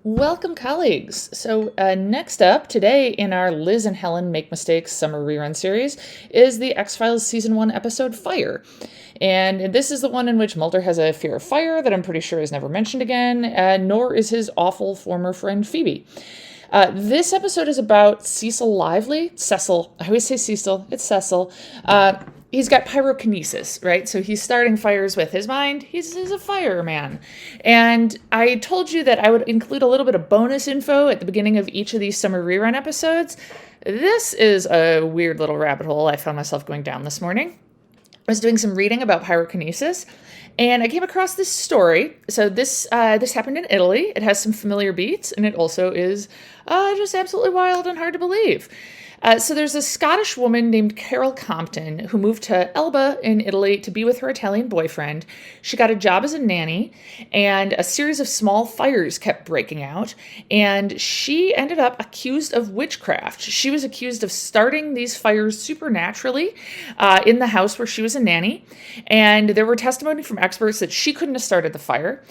Welcome, colleagues. So next up today in our Liz and Helen Make Mistakes Summer Rerun series is the X-Files Season 1 episode Fire. And this is the one in which Mulder has a fear of fire that I'm pretty sure is never mentioned again, nor is his awful former friend Phoebe. This episode is about Cecil Lively. Cecil. I always say Cecil. It's Cecil. He's got pyrokinesis, right? So he's starting fires with his mind. He's a fireman. And I told you that I would include a little bit of bonus info at the beginning of each of these summer rerun episodes. This is a weird little rabbit hole I found myself going down this morning. I was doing some reading about pyrokinesis, and I came across this story. So this happened in Italy. It has some familiar beats, and it also is just absolutely wild and hard to believe. So there's a Scottish woman named Carol Compton who moved to Elba in Italy to be with her Italian boyfriend. She got a job as a nanny, and a series of small fires kept breaking out, and she ended up accused of witchcraft. She was accused of starting these fires supernaturally in the house where she was a nanny, and there were testimony from experts that she couldn't have started the fire.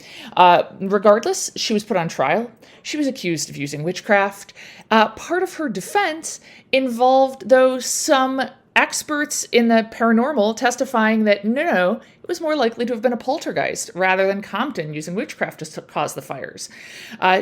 Regardless, she was put on trial. She was accused of using witchcraft. Part of her defense involved, though, some experts in the paranormal testifying that no, it was more likely to have been a poltergeist rather than Compton using witchcraft to cause the fires.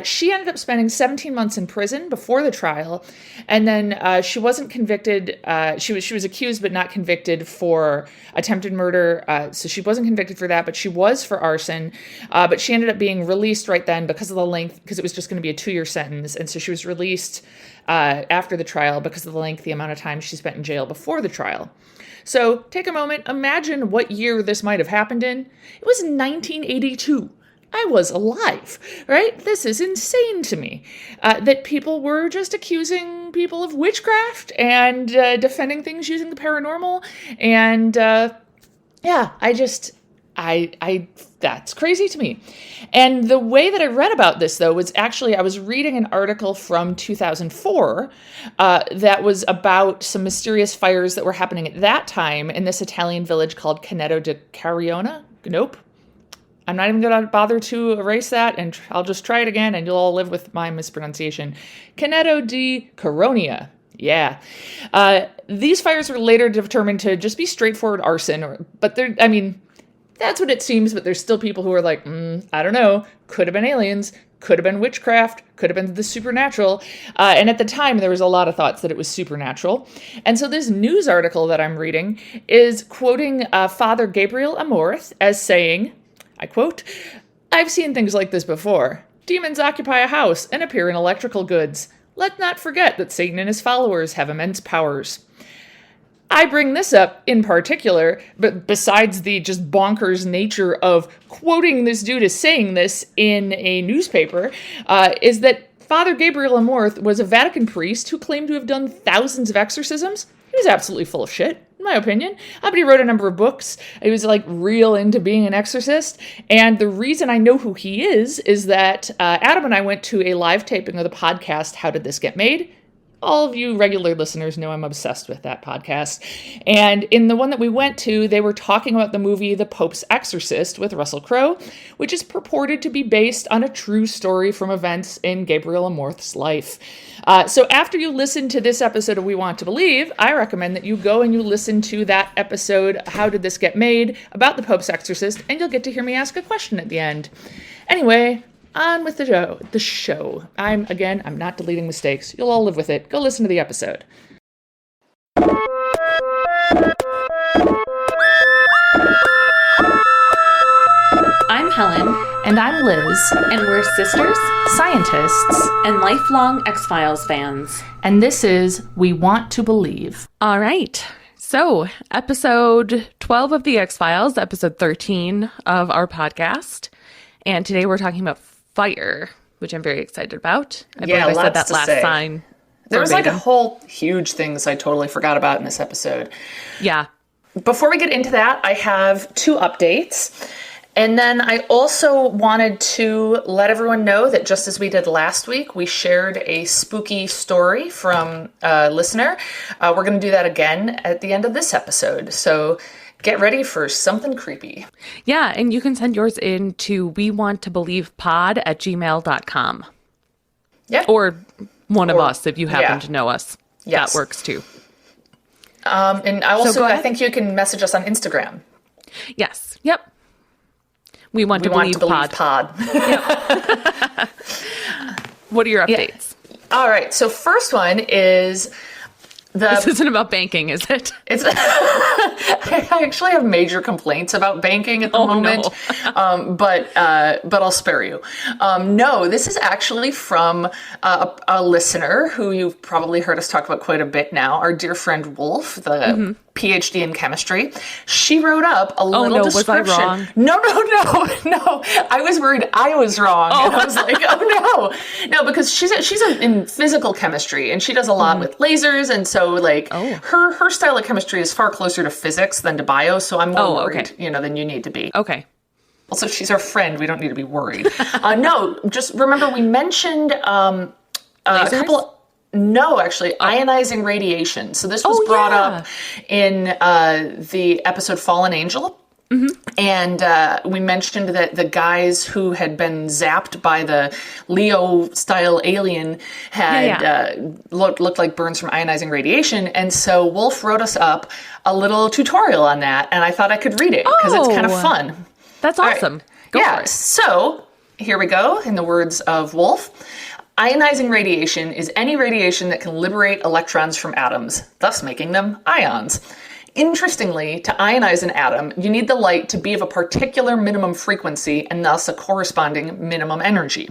She ended up spending 17 months in prison before the trial, and then she wasn't convicted. She was accused but not convicted for attempted murder, so she wasn't convicted for that, but she was for arson. But she ended up being released right then because of the length, because it was just going to be a 2-year sentence, and so she was released after the trial because of the lengthy amount of time she spent in jail before the trial. So take a moment, imagine what year this might have happened in. It was 1982. I was alive, right? This is insane to me, that people were just accusing people of witchcraft and defending things using the paranormal. And that's crazy to me. And the way that I read about this, though, was actually I was reading an article from 2004 that was about some mysterious fires that were happening at that time in this Italian village called Caneto di Cariona. Nope. I'm not even going to bother to erase that, and I'll just try it again, and you'll all live with my mispronunciation. Caneto di Caronia. Yeah. These fires were later determined to just be straightforward arson, that's what it seems, but there's still people who are like, I don't know, could have been aliens, could have been witchcraft, could have been the supernatural. And at the time, there was a lot of thoughts that it was supernatural. And so this news article that I'm reading is quoting Father Gabriel Amorth as saying, I quote, "I've seen things like this before. Demons occupy a house and appear in electrical goods. Let's not forget that Satan and his followers have immense powers." I bring this up in particular, but besides the just bonkers nature of quoting this dude as saying this in a newspaper, is that Father Gabriel Amorth was a Vatican priest who claimed to have done thousands of exorcisms. He was absolutely full of shit, in my opinion. But he wrote a number of books. He was real into being an exorcist. And the reason I know who he is that Adam and I went to a live taping of the podcast, How Did This Get Made? All of you regular listeners know I'm obsessed with that podcast. And in the one that we went to, they were talking about the movie The Pope's Exorcist with Russell Crowe, which is purported to be based on a true story from events in Gabriel Amorth's life. So after you listen to this episode of We Want to Believe, I recommend that you go and you listen to that episode, How Did This Get Made, about the Pope's Exorcist, and you'll get to hear me ask a question at the end. Anyway, on with the show. I'm not deleting mistakes. You'll all live with it. Go listen to the episode. I'm Helen. And I'm Liz. And we're sisters, Scientists, and lifelong X-Files fans. And this is We Want to Believe. All right. So, episode 12 of the X-Files, episode 13 of our podcast. And today we're talking about fire, which I'm very excited about. I believe I said that last time. There was a whole huge things I totally forgot about in this episode. Yeah. Before we get into that, I have 2 updates. And then I also wanted to let everyone know that just as we did last week, we shared a spooky story from a listener. We're going to do that again at the end of this episode. So get ready for something creepy. Yeah, and you can send yours in to wewanttobelievepod@gmail.com. Yeah. Or one of us, if you happen to know us. Yes. That works too. And I think you can message us on Instagram. Yes. Yep. We want to believe pod. Yep. What are your updates? Yeah. All right. So first one is this isn't about banking, is it? It's I actually have major complaints about banking at the moment, no. But I'll spare you. No, this is actually from a listener who you've probably heard us talk about quite a bit now, our dear friend Wolf, the PhD in chemistry. She wrote up a little description. Was I wrong? No. I was worried I was wrong. And I was like, oh no, because she's in physical chemistry and she does a lot with lasers, and so her style of chemistry is far closer to physics than to bio. So I'm more worried, than you need to be. Okay. Also, she's our friend. We don't need to be worried. No, just remember we mentioned a couple. No, actually, ionizing radiation. So this was brought up in the episode Fallen Angel. Mm-hmm. And we mentioned that the guys who had been zapped by the Leo-style alien had looked like burns from ionizing radiation. And so Wolf wrote us up a little tutorial on that, and I thought I could read it because it's kind of fun. That's awesome. Right. Go for it. So here we go, in the words of Wolf. Ionizing radiation is any radiation that can liberate electrons from atoms, thus making them ions. Interestingly, to ionize an atom, you need the light to be of a particular minimum frequency and thus a corresponding minimum energy.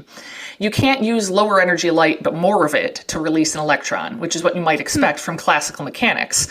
You can't use lower energy light but more of it to release an electron, which is what you might expect from classical mechanics.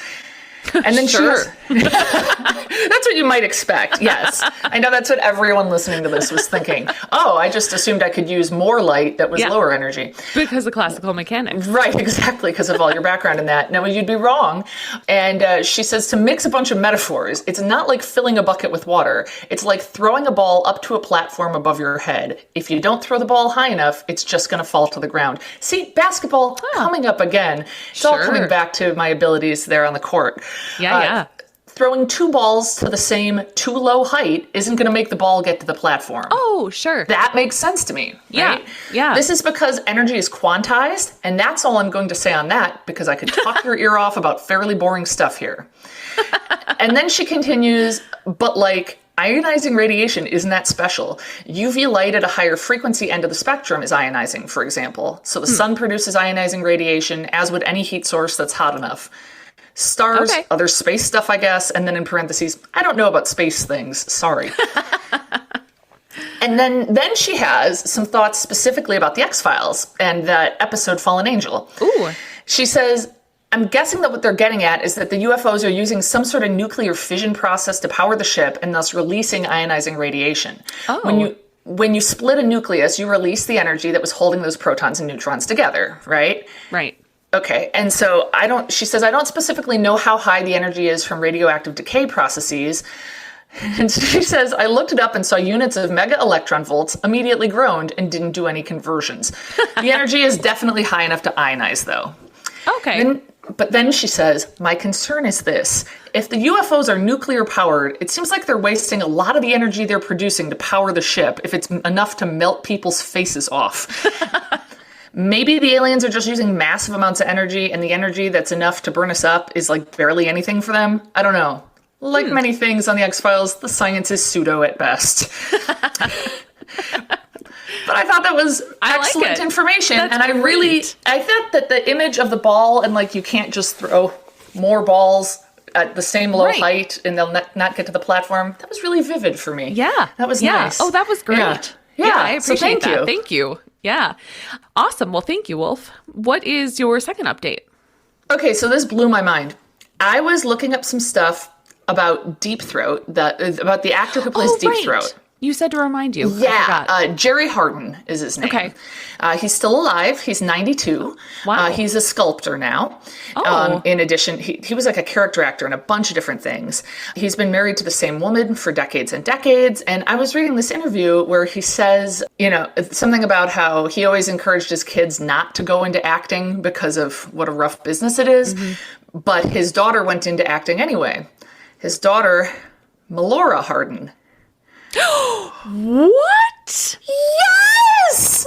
And then sure. That's what you might expect, yes. I know that's what everyone listening to this was thinking. Oh, I just assumed I could use more light that was lower energy. Because of classical mechanics. Right, exactly, because of all your background in that. No, you'd be wrong. And she says to mix a bunch of metaphors, it's not like filling a bucket with water. It's like throwing a ball up to a platform above your head. If you don't throw the ball high enough, it's just going to fall to the ground. See, basketball coming up again. It's all coming back to my abilities there on the court. Yeah. Throwing two balls to the same too low height isn't going to make the ball get to the platform. Oh, sure. That makes sense to me, right? Yeah. This is because energy is quantized, and that's all I'm going to say on that, because I could talk your ear off about fairly boring stuff here. And then she continues, but ionizing radiation isn't that special. UV light at a higher frequency end of the spectrum is ionizing, for example. So the sun produces ionizing radiation, as would any heat source that's hot enough. Stars, other space stuff, I guess, and then in parentheses, I don't know about space things, sorry. And then she has some thoughts specifically about the X-Files and that episode Fallen Angel. Ooh. She says, I'm guessing that what they're getting at is that the UFOs are using some sort of nuclear fission process to power the ship and thus releasing ionizing radiation. Oh. When you split a nucleus, you release the energy that was holding those protons and neutrons together, right? Right. Okay, and so she says, I don't specifically know how high the energy is from radioactive decay processes. And she says, I looked it up and saw units of mega electron volts, immediately groaned, and didn't do any conversions. The energy is definitely high enough to ionize, though. Okay. But then she says, my concern is this. If the UFOs are nuclear powered, it seems like they're wasting a lot of the energy they're producing to power the ship if it's enough to melt people's faces off. Maybe the aliens are just using massive amounts of energy, and the energy that's enough to burn us up is barely anything for them. I don't know. Like many things on the X-Files, the science is pseudo at best. But I thought that was excellent information. That's and I thought that the image of the ball and you can't just throw more balls at the same low height and they'll not get to the platform, that was really vivid for me. Yeah. That was nice. Oh, that was great. Yeah, I appreciate that. You. Thank you. Yeah. Awesome. Well, thank you, Wolf. What is your second update? Okay, so this blew my mind. I was looking up some stuff about Deep Throat, about the actor who plays Deep Throat. You said to remind you. Yeah, Jerry Hardin is his name. Okay. He's still alive. He's 92. Wow. He's a sculptor now. Oh. In addition, he was a character actor in a bunch of different things. He's been married to the same woman for decades and decades. And I was reading this interview where he says, something about how he always encouraged his kids not to go into acting because of what a rough business it is. Mm-hmm. But his daughter went into acting anyway. His daughter, Melora Hardin. What? Yes!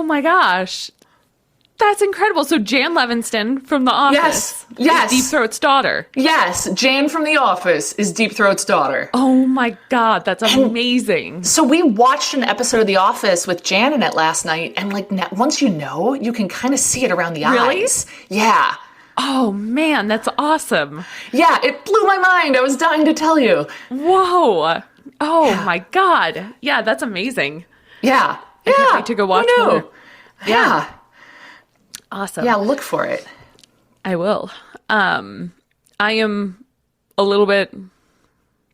my gosh. That's incredible. So Jan Levinston from The Office Yes. is Deep Throat's daughter. Yes, Jan from The Office is Deep Throat's daughter. Oh my God, that's amazing. So we watched an episode of The Office with Jan in it last night, and like once you know, you can kind of see it around the eyes. Yeah. Oh man, that's awesome. Yeah, it blew my mind. I was dying to tell you. Whoa. Oh my God. Yeah, that's amazing. Yeah. I can't wait to go watch more. Yeah. Awesome. Yeah, look for it. I will. I am a little bit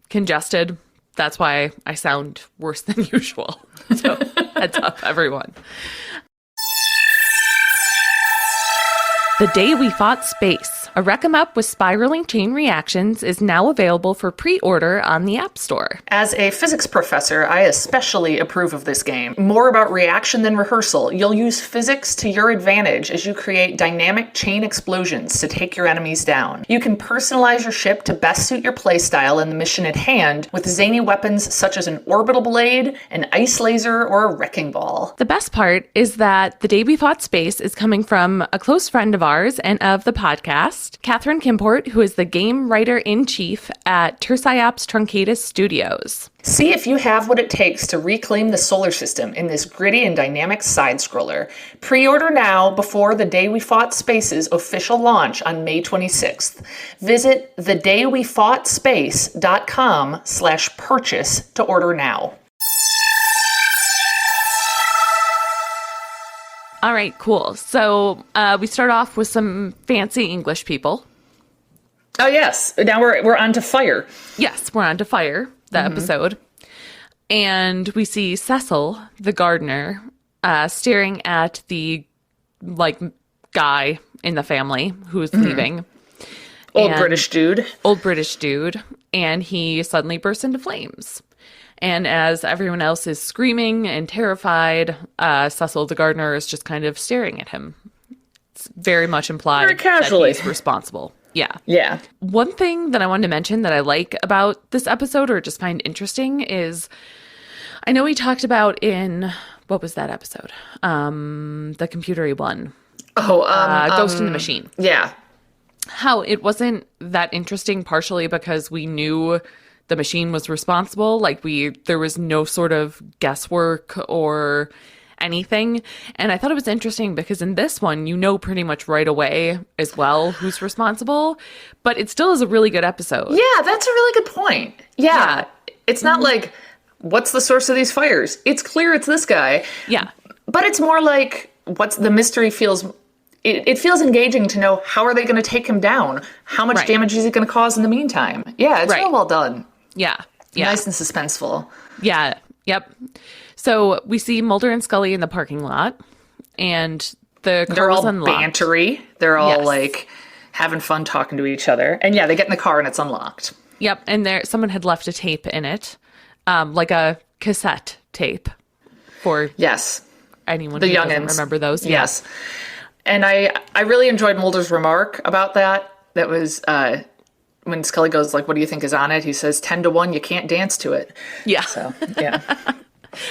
congested. That's why I sound worse than usual. So heads up, everyone. The Day We Fought Space, a wreck-em-up with spiraling chain reactions, is now available for pre-order on the App Store. As a physics professor, I especially approve of this game. More about reaction than rehearsal. You'll use physics to your advantage as you create dynamic chain explosions to take your enemies down. You can personalize your ship to best suit your playstyle and the mission at hand with zany weapons such as an orbital blade, an ice laser, or a wrecking ball. The best part is that The Day We Fought Space is coming from a close friend of ours and of the podcast, Catherine Kimport, who is the game writer-in-chief at Tersiops Truncatus Studios. See if you have what it takes to reclaim the solar system in this gritty and dynamic side-scroller. Pre-order now before The Day We Fought Space's official launch on May 26th. Visit thedaywefoughtspace.com/purchase to order now. All right, cool. So we start off with some fancy English people. Oh, yes. Now we're on to Fire. Yes, we're on to Fire, the episode. And we see Cecil, the gardener, staring at the, guy in the family who's leaving. Old British dude. Old British dude. And he suddenly bursts into flames. And as everyone else is screaming and terrified, Cecil, the gardener, is just kind of staring at him. It's very much implied very casually that he's responsible. Yeah. Yeah. One thing that I wanted to mention that I like about this episode, or just find interesting, is I know we talked about in, what was that episode? The computery one. Ghost in the Machine. Yeah. How it wasn't that interesting, partially because we knew the machine was responsible. There was no sort of guesswork or anything. And I thought it was interesting because in this one, you know pretty much right away as well who's responsible, but it still is a really good episode. Yeah, that's a really good point. Yeah. It's not like, what's the source of these fires? It's clear it's this guy. Yeah. But it's more like, what's the mystery feels... It feels engaging to know how are they going to take him down? How much damage is it going to cause in the meantime? Yeah, it's real well done. Yeah. Nice and suspenseful. Yeah. Yep. So we see Mulder and Scully in the parking lot, and the car They're all unlocked. bantery. They're all having fun talking to each other. And yeah, they get in the car and it's unlocked. Yep. And someone had left a tape in it, like a cassette tape for anyone the who youngins. doesn't remember those. Yes. And I really enjoyed Mulder's remark about that. That was when Scully goes, what do you think is on it? He says, 10 to 1, you can't dance to it. Yeah. So, yeah.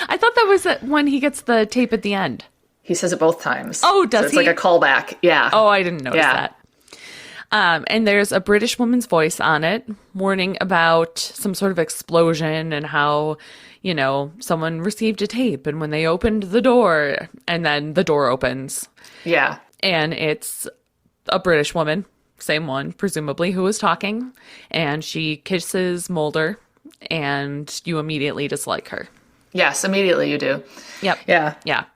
I thought that was when he gets the tape at the end. He says it both times. Oh, does he? It's like a callback. Yeah. Oh, I didn't notice that. And there's a British woman's voice on it warning about some sort of explosion and how, someone received a tape and when they opened the door and then the door opens. Yeah. And it's a British woman, same one, presumably, who was talking. And she kisses Mulder and you immediately dislike her. Yes, immediately you do. Yep. Yeah. Yeah.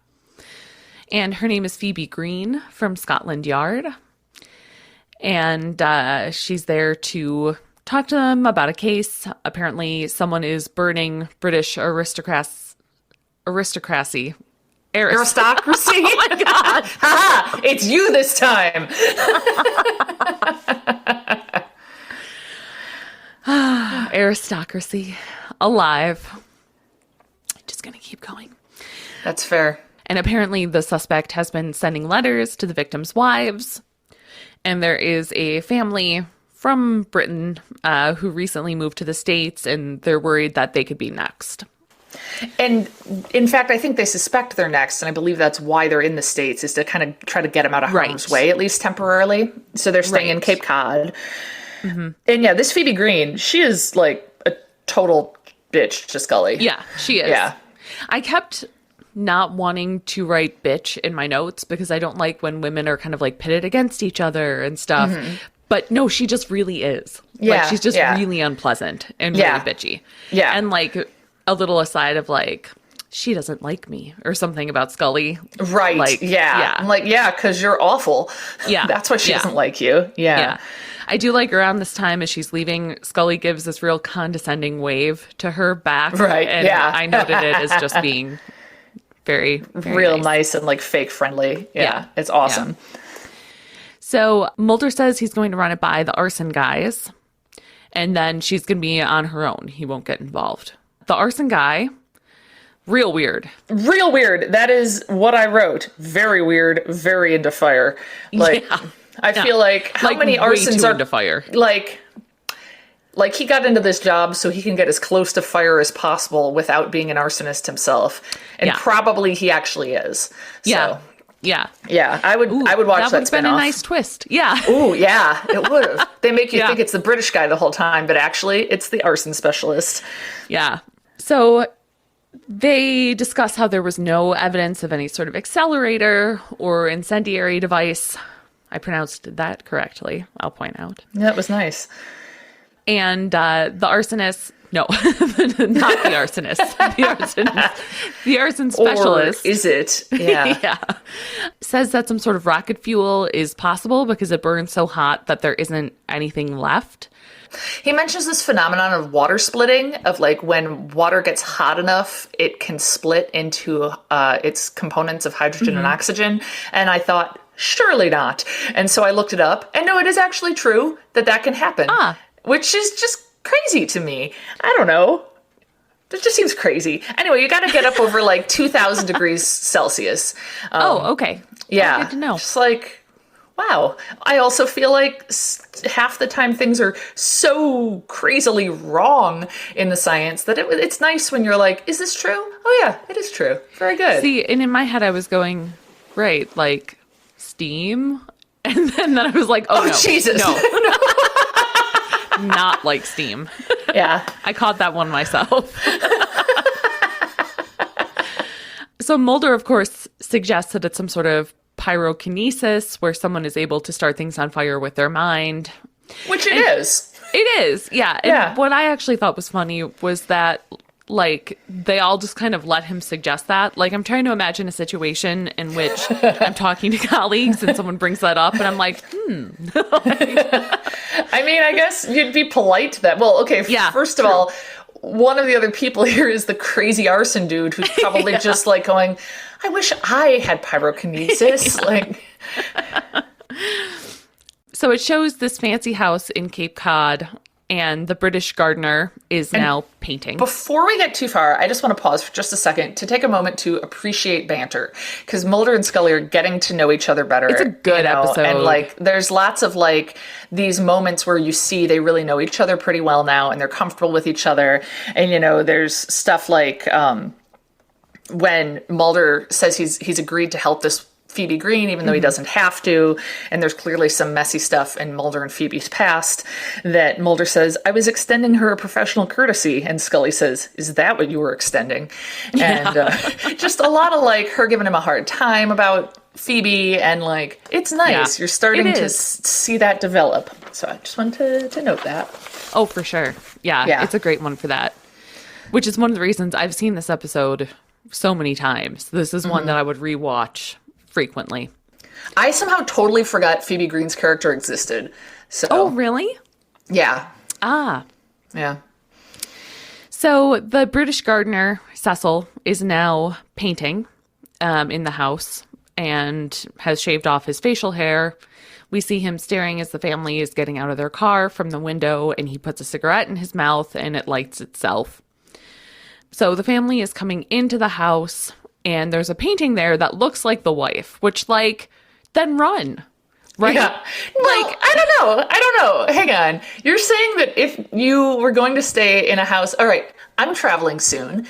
And her name is Phoebe Green from Scotland Yard. And she's there to talk to them about a case. Apparently, someone is burning British aristocracy. Aristocracy? Oh my God. Ha! It's you this time. Aristocracy. Alive. Just gonna keep going. That's fair. And apparently the suspect has been sending letters to the victims' wives. And there is a family from Britain who recently moved to the States, and they're worried that they could be next. And in fact, I think they suspect they're next, and I believe that's why they're in the States, is to kind of try to get them out of harm's way, at least temporarily. So they're staying in Cape Cod. Mm-hmm. And yeah, this Phoebe Green, she is like a total bitch to Scully. Yeah, she is. Yeah. I kept not wanting to write bitch in my notes because I don't like when women are kind of like pitted against each other and stuff. Mm-hmm. But no, she just really is. Yeah. Like, she's just really unpleasant and really bitchy. Yeah. And like a little aside of like, she doesn't like me or something about Scully. Right. Like, yeah. I'm like, yeah, because you're awful. Yeah. That's why she doesn't like you. Yeah. I do like around this time as she's leaving, Scully gives this real condescending wave to her back. Right. And I noted it as just being very, very real nice and like fake friendly. Yeah. It's awesome. Yeah. So Mulder says he's going to run it by the arson guys, and then she's going to be on her own. He won't get involved. The arson guy, real weird. Real weird. That is what I wrote. Very weird. Very into fire. Like, I feel like how many arsons are into fire? Like he got into this job so he can get as close to fire as possible without being an arsonist himself, and probably he actually is. So. Yeah. I would watch that spin-off. That would have been a nice twist. Yeah. Ooh, yeah, it would have. They make you think it's the British guy the whole time, but actually it's the arson specialist. Yeah. So they discuss how there was no evidence of any sort of accelerator or incendiary device. I pronounced that correctly, I'll point out. That was nice. And the arsonist... No, not the arsonist. The arson specialist. Or is it? Yeah. Says that some sort of rocket fuel is possible because it burns so hot that there isn't anything left. He mentions this phenomenon of water splitting, of like when water gets hot enough, it can split into its components of hydrogen and oxygen. And I thought, surely not. And so I looked it up. And no, it is actually true that can happen. Which is just crazy to me. I don't know. It just seems crazy. Anyway, you got to get up over like 2,000 degrees Celsius. Okay. Yeah. Good to know. Just like, wow. I also feel like half the time things are so crazily wrong in the science that it's nice when you're like, is this true? Oh yeah, it is true. Very good. See, and in my head I was going, right, like steam. And then I was like, oh no. Jesus. No. Not like steam. Yeah. I caught that one myself. So Mulder, of course, suggests that it's some sort of pyrokinesis where someone is able to start things on fire with their mind. Which it is. It is, yeah. And what I actually thought was funny was that, like, they all just kind of let him suggest that. Like, I'm trying to imagine a situation in which I'm talking to colleagues and someone brings that up, and I'm like, I mean, I guess you'd be polite to that. Well, okay, first of all, one of the other people here is the crazy arson dude who's probably just like going, I wish I had pyrokinesis. Like, so it shows this fancy house in Cape Cod, and the British gardener is now painting. Before we get too far, I just want to pause for just a second to take a moment to appreciate banter, because Mulder and Scully are getting to know each other better. It's a good episode. And like, there's lots of like these moments where you see they really know each other pretty well now, and they're comfortable with each other. And there's stuff like when Mulder says he's agreed to help this Phoebe Green, even though he doesn't have to. And there's clearly some messy stuff in Mulder and Phoebe's past that Mulder says, I was extending her a professional courtesy. And Scully says, is that what you were extending? And just a lot of like her giving him a hard time about Phoebe. And like, it's nice. You're starting to see that develop. So I just wanted to note that. Oh, for sure. Yeah, it's a great one for that. Which is one of the reasons I've seen this episode so many times. This is one that I would rewatch frequently. I somehow totally forgot Phoebe Green's character existed. So. Oh, really? Yeah. Yeah. So the British gardener, Cecil, is now painting in the house and has shaved off his facial hair. We see him staring as the family is getting out of their car from the window, and he puts a cigarette in his mouth and it lights itself. So the family is coming into the house, and there's a painting there that looks like the wife, which, like, then run, right? Yeah. Like, I don't know. Hang on. You're saying that if you were going to stay in a house, all right, I'm traveling soon.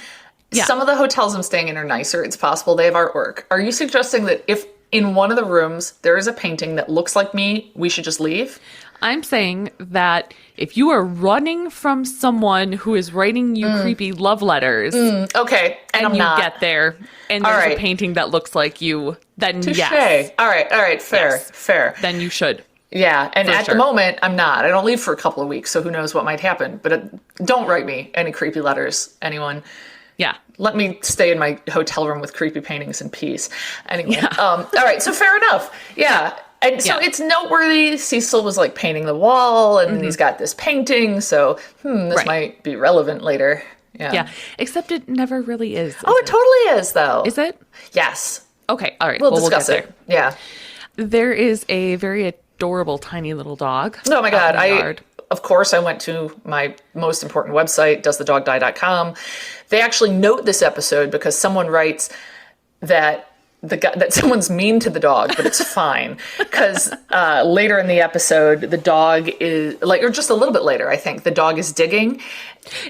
Some of the hotels I'm staying in are nicer. It's possible they have artwork. Are you suggesting that if in one of the rooms there is a painting that looks like me, we should just leave? I'm saying that if you are running from someone who is writing you creepy love letters, okay, and you get there, and there's a painting that looks like you, then Touché. yes. All right, fair. Then you should. Yeah, and at the moment, I'm not. I don't leave for a couple of weeks, so who knows what might happen. But don't write me any creepy letters, anyone. Yeah. Let me stay in my hotel room with creepy paintings in peace. Anyway, all right, so fair enough. Yeah. And so it's noteworthy. Cecil was like painting the wall, and he's got this painting. So this might be relevant later. Yeah. Except it never really is. Oh, it totally is, though. Is it? Yes. Okay. All right. We'll discuss get it. Yeah. There is a very adorable tiny little dog. Oh my God. Of course, I went to my most important website, doesthedogdie.com. They actually note this episode because someone writes that that someone's mean to the dog, but it's fine because later in the episode, the dog is or just a little bit later, I think the dog is digging,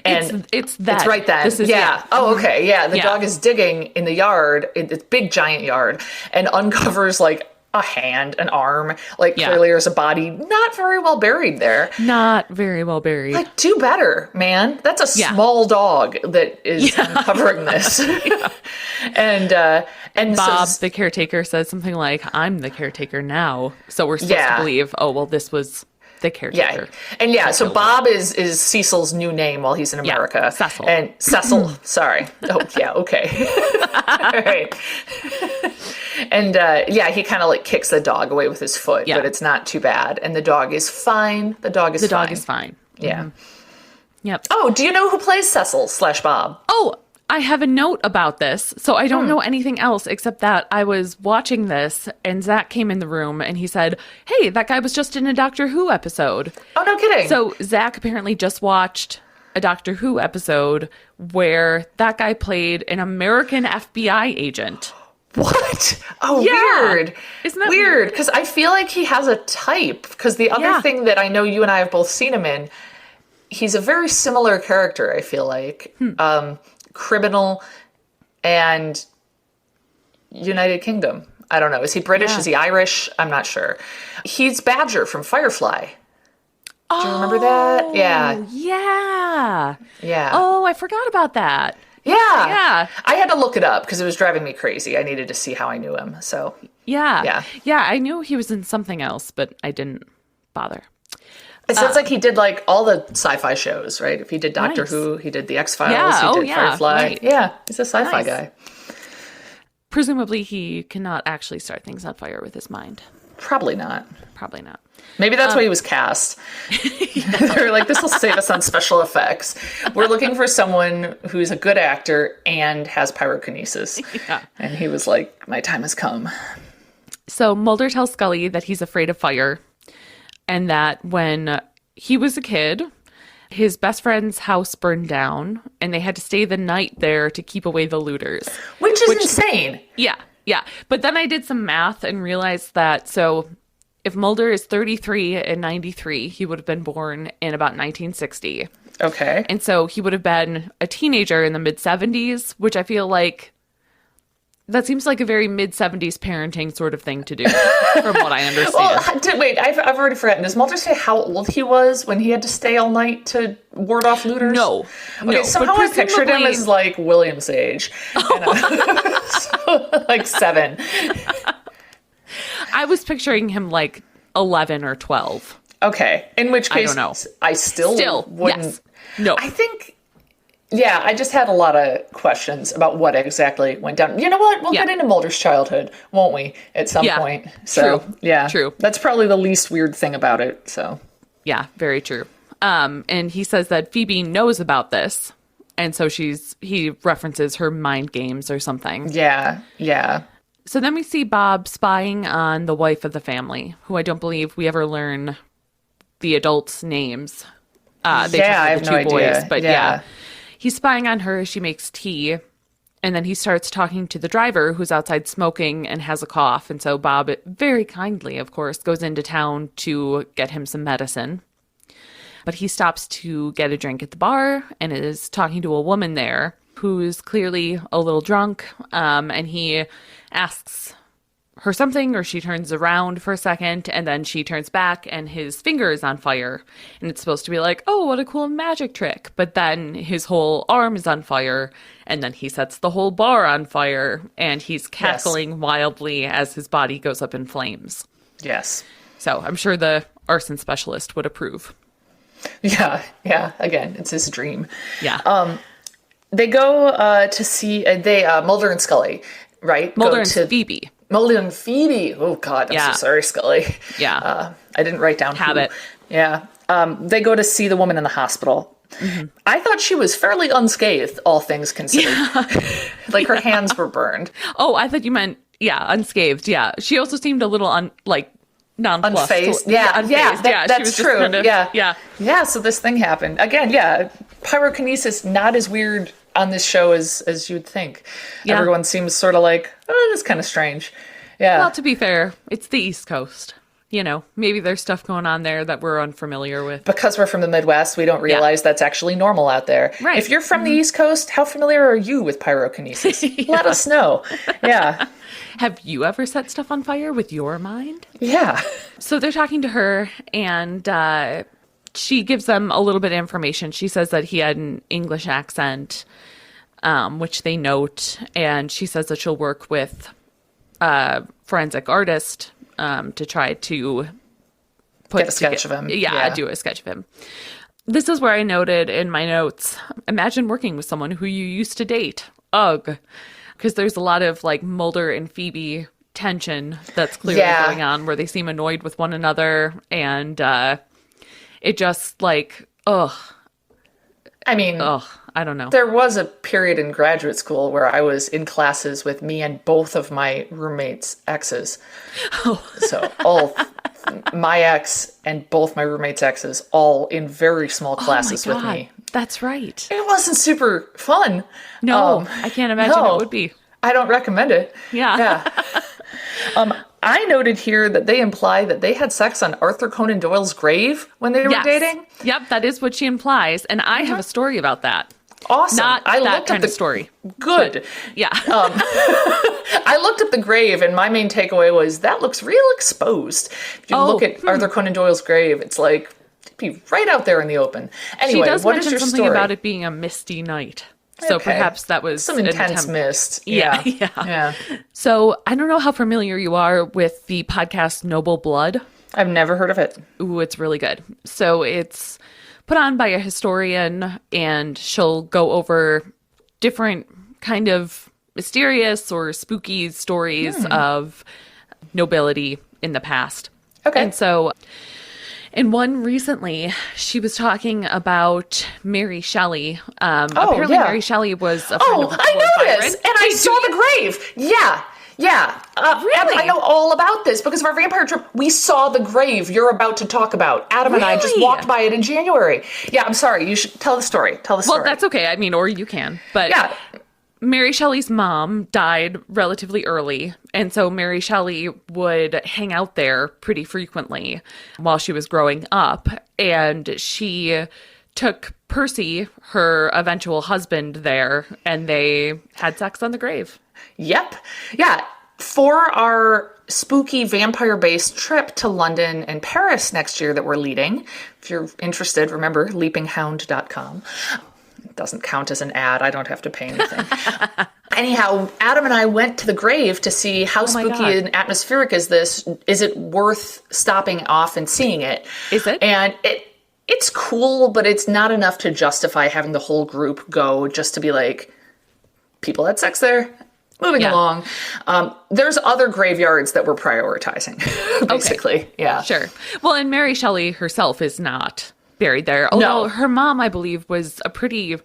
and it's right then. This is, Oh, okay. Yeah, the dog is digging in the yard, it's big giant yard, and uncovers like a hand, an arm, clearly there's a body not very well buried there. Not very well buried. Like, do better, man. That's a small dog that is uncovering this. And Bob, the caretaker, says something like, "I'm the caretaker now." So we're supposed to believe, oh, well, this was the caretaker. Yeah. And so Bob is Cecil's new name while he's in America. Yeah, Cecil. And Cecil, sorry. Oh, yeah, okay. All right. And he kind of kicks the dog away with his foot, but it's not too bad. And the dog is fine. The dog is fine. Yeah. Mm-hmm. Yep. Oh, do you know who plays Cecil/Bob? Oh, I have a note about this. So I don't know anything else except that I was watching this and Zach came in the room and he said, "Hey, that guy was just in a Doctor Who episode." Oh, no kidding. So Zach apparently just watched a Doctor Who episode where that guy played an American FBI agent. What? Oh, weird. Isn't that weird? Because I feel like he has a type. Because the other thing that I know you and I have both seen him in, he's a very similar character, I feel like. Criminal and United Kingdom. I don't know. Is he British? Is he Irish? I'm not sure. He's Badger from Firefly. Do you remember that? Yeah. Yeah. Oh, I forgot about that. Yeah. I had to look it up because it was driving me crazy. I needed to see how I knew him. So Yeah, I knew he was in something else, but I didn't bother. It sounds like he did all the sci-fi shows, right? If he did Doctor Who, he did the X-Files, he did Firefly. Right. Yeah, he's a sci-fi guy. Presumably he cannot actually start things on fire with his mind. Probably not. Maybe that's why he was cast. They were like, this will save us on special effects. We're looking for someone who's a good actor and has pyrokinesis. Yeah. And he was like, my time has come. So Mulder tells Scully that he's afraid of fire and that when he was a kid, his best friend's house burned down and they had to stay the night there to keep away the looters. Which is insane. Yeah. But then I did some math and realized that, so if Mulder is 33 and 93, he would have been born in about 1960. Okay. And so he would have been a teenager in the mid-70s, which I feel like that seems like a very mid-70s parenting sort of thing to do, from what I understand. Well, wait, I've already forgotten. Does Mulder say how old he was when he had to stay all night to ward off looters? No. Okay, somehow I pictured him as William's age. So, 7. I was picturing him 11 or 12. Okay. In which case, I don't know. I still wouldn't. Yes. No. I think, I just had a lot of questions about what exactly went down. You know what? We'll get into Mulder's childhood, won't we, at some point? So, true. True. That's probably the least weird thing about it. So, yeah, very true. And he says that Phoebe knows about this. And so he references her mind games or something. Yeah. So then we see Bob spying on the wife of the family, who I don't believe we ever learn the adults' names. They I have no idea. But he's spying on her as she makes tea. And then he starts talking to the driver who's outside smoking and has a cough. And so Bob, very kindly, of course, goes into town to get him some medicine. But he stops to get a drink at the bar and is talking to a woman there. who's clearly a little drunk, and he asks her something, or she turns around for a second, and then she turns back and his finger is on fire, and it's supposed to be like, oh, what a cool magic trick, but then his whole arm is on fire, and then he sets the whole bar on fire, and he's cackling wildly as his body goes up in flames. Yes. So I'm sure the arson specialist would approve. Yeah, again, it's his dream. Yeah. They go to see Mulder and Scully, right? Mulder and Phoebe. Mulder and Phoebe. Oh, God, I'm so sorry, Scully. Yeah. I didn't write down Habit. Yeah. They go to see the woman in the hospital. Mm-hmm. I thought she was fairly unscathed, all things considered. Yeah. Like, her hands were burned. Oh, I thought you meant, unscathed. Yeah. She also seemed a little nonplussed. Unfazed. Unfazed. That's she was true. Kind of, yeah. So this thing happened. Again, pyrokinesis, not as weird on this show as you'd think. Yeah. Everyone seems sort of like, oh, that's kind of strange. Yeah. Well, to be fair, it's the East Coast. Maybe there's stuff going on there that we're unfamiliar with. Because we're from the Midwest, we don't realize that's actually normal out there. Right. If you're from the East Coast, how familiar are you with pyrokinesis? Let us know. Yeah. Have you ever set stuff on fire with your mind? Yeah. So they're talking to her, and she gives them a little bit of information. She says that he had an English accent, which they note, and she says that she'll work with a forensic artist to try to get a sketch of him. Yeah, do a sketch of him. This is where I noted in my notes, imagine working with someone who you used to date. Ugh. Because there's a lot of Mulder and Phoebe tension that's clearly going on, where they seem annoyed with one another, and it just ugh. I mean, I don't know. There was a period in graduate school where I was in classes with me and both of my roommates' exes. Oh. So all my ex and both my roommates' exes, all in very small classes with me. That's right. It wasn't super fun. No, I can't imagine it would be. I don't recommend it. Yeah. I noted here that they imply that they had sex on Arthur Conan Doyle's grave when they were dating. Yep, that is what she implies. And I have a story about that. Awesome. Not that kind of story. Good. But, yeah. I looked at the grave, and my main takeaway was that looks real exposed. If you look at Arthur Conan Doyle's grave, it's like, it'd be right out there in the open. Anyway, she does what mention is your something story? about it being a misty night. So perhaps that was some intense mist. Yeah. So I don't know how familiar you are with the podcast Noble Blood. I've never heard of it. Ooh, it's really good. So it's put on by a historian, and she'll go over different kind of mysterious or spooky stories of nobility in the past. Okay. And so in one recently, she was talking about Mary Shelley. Apparently Mary Shelley was a friend of Lord I know Byron. this, and I saw the grave. Yeah. Really? I know all about this because of our vampire trip. We saw the grave you're about to talk about. Adam and I just walked by it in January. Yeah, I'm sorry. You should tell the story. Well, that's okay. I mean, or you can. But Mary Shelley's mom died relatively early, and so Mary Shelley would hang out there pretty frequently while she was growing up, and she took Percy, her eventual husband, there, and they had sex on the grave. Yep. Yeah. For our spooky vampire-based trip to London and Paris next year that we're leading, if you're interested, remember, leapinghound.com. It doesn't count as an ad. I don't have to pay anything. Anyhow, Adam and I went to the grave to see how spooky and atmospheric is this. Is it worth stopping off and seeing it? Is it? And it's cool, but it's not enough to justify having the whole group go just to be like, people had sex there. Moving along. There's other graveyards that we're prioritizing, basically. Okay. Yeah. Sure. Well, and Mary Shelley herself is not buried there. Although her mom, I believe, was a pretty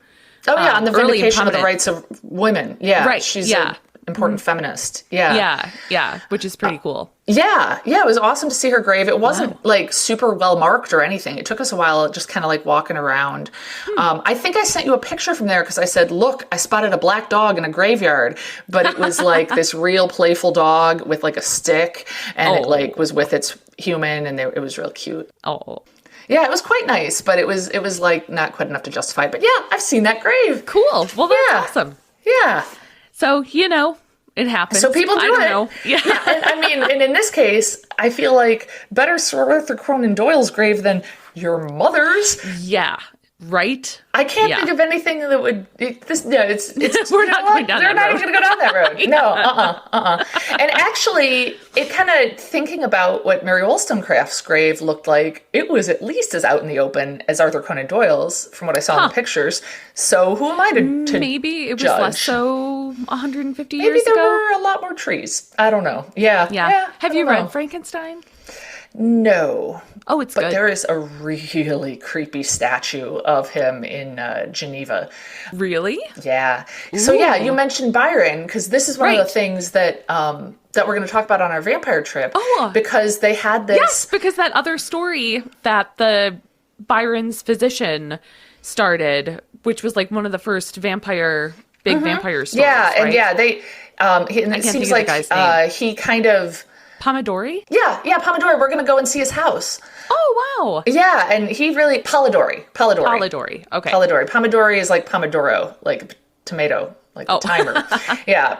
on the vindication of the rights of women. Yeah. Right. She's an important feminist. Yeah. Yeah. Which is pretty cool. Yeah. It was awesome to see her grave. It wasn't super well marked or anything. It took us a while just kind of walking around. I think I sent you a picture from there because I said, look, I spotted a black dog in a graveyard, but it was this real playful dog with a stick, and it was with its human, and it was real cute. Oh. Yeah, it was quite nice, but it was like not quite enough to justify it. But yeah, I've seen that grave. Cool. Well, that's Yeah. awesome. Yeah. So, it happens. So people do I don't it. know. Yeah. And, I mean, and in this case, I feel like better Sir Arthur Conan Doyle's grave than your mother's. Yeah. Right? I can't think of anything that would it's We're not going down they're that not road. even gonna go down that road. No, And actually, it kind of thinking about what Mary Wollstonecraft's grave looked like, it was at least as out in the open as Arthur Conan Doyle's, from what I saw in the pictures. So who am I to Maybe it was judge? less so 150 Maybe years there ago. were a lot more trees. I don't know. Yeah. Have I you don't know. read Frankenstein? No. Oh, it's But good. there is a really creepy statue of him in Geneva. Really? Yeah. So yeah, you mentioned Byron, because this is one of Right. the things that that we're going to talk about on our vampire trip. Oh. Because they had this. Yes, because that other story that the Byron's physician started, which was like one of the first vampire vampire stories. Yeah, and right? yeah, they. And it can't seems think of the like guy's name. he kind of. Pomodori? Yeah, Pomodori. We're going to go and see his house. Oh, wow. Yeah, and he really Polidori. Polidori. Okay. Polidori. Pomodori is like Pomodoro, like tomato, like a timer. Yeah.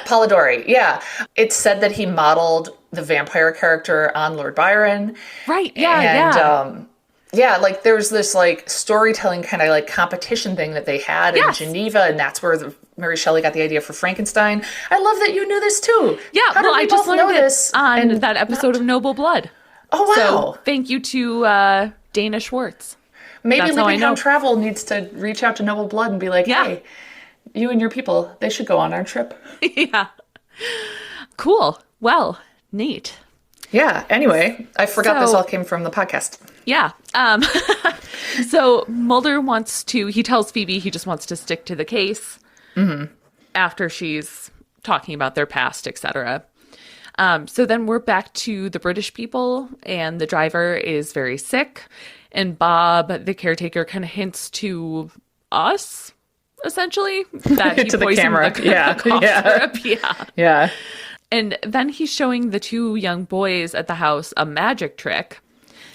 Polidori. Yeah. It's said that he modeled the vampire character on Lord Byron. Right. Yeah. And, like there's this like storytelling kind of like competition thing that they had Yes. in Geneva, and that's where Mary Shelley got the idea for Frankenstein. I love that you knew this too. Yeah. How did Well, we I just both know learned it this on and that episode of Noble Blood. Oh wow! So thank you to Dana Schwartz. Maybe that's how I know. Lincoln Travel needs to reach out to Noble Blood and be like, Yeah. hey, you and your people, they should go on our trip. Yeah. Cool. Well, neat. Yeah. Anyway, I forgot this So- all came from the podcast. Yeah. So Mulder he tells Phoebe he just wants to stick to the case after she's talking about their past, etc. So then we're back to the British people, and the driver is very sick, and Bob, the caretaker, kind of hints to us, essentially, that he To the poisoned camera. the Yeah. cough Yeah. syrup. Yeah. Yeah. And then he's showing the two young boys at the house a magic trick.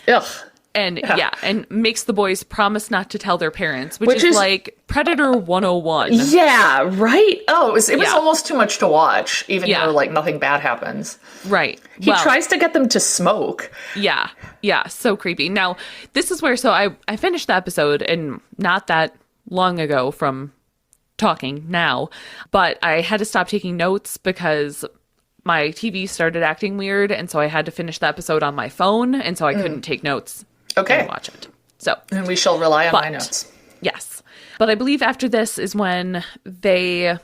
Ugh. And and makes the boys promise not to tell their parents, which is like Predator 101. Yeah, right? Oh, it was Yeah. almost too much to watch, even Yeah. though like nothing bad happens. Right. He tries to get them to smoke. Yeah. Yeah. So creepy. Now, this is where, I finished the episode, and not that long ago from talking now, but I had to stop taking notes because my TV started acting weird. And so I had to finish the episode on my phone. And so I couldn't take notes Okay. and watch it. So, And we shall rely on my But- notes. yes. But I believe after this is when they,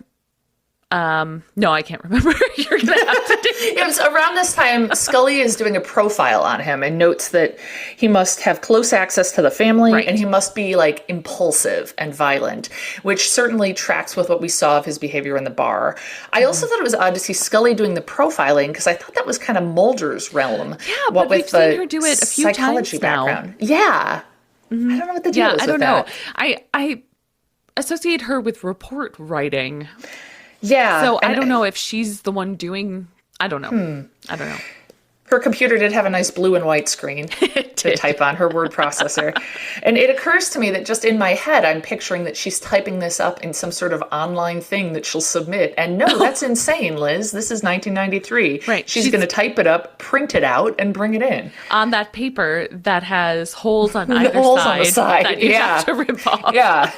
no, I can't remember. You're going to have to It was around this time Scully is doing a profile on him and notes that he must have close access to the family Right. and he must be like impulsive and violent, which certainly tracks with what we saw of his behavior in the bar. I also thought it was odd to see Scully doing the profiling because I thought that was kind of Mulder's realm. Yeah, what but we've seen her do it a few psychology times now. background. Yeah. I don't know what the deal is I with don't know. that. I associate her with report writing. Yeah. So I and don't know if she's the one doing, I don't know. I don't know. Her computer did have a nice blue and white screen to type on, her word processor. And it occurs to me that just in my head, I'm picturing that she's typing this up in some sort of online thing that she'll submit. And no, that's insane, Liz. This is 1993. Right. She's going to type it up, print it out, and bring it in. On that paper that has holes on either holes side, on the side, that you yeah. have to rip off. Yeah.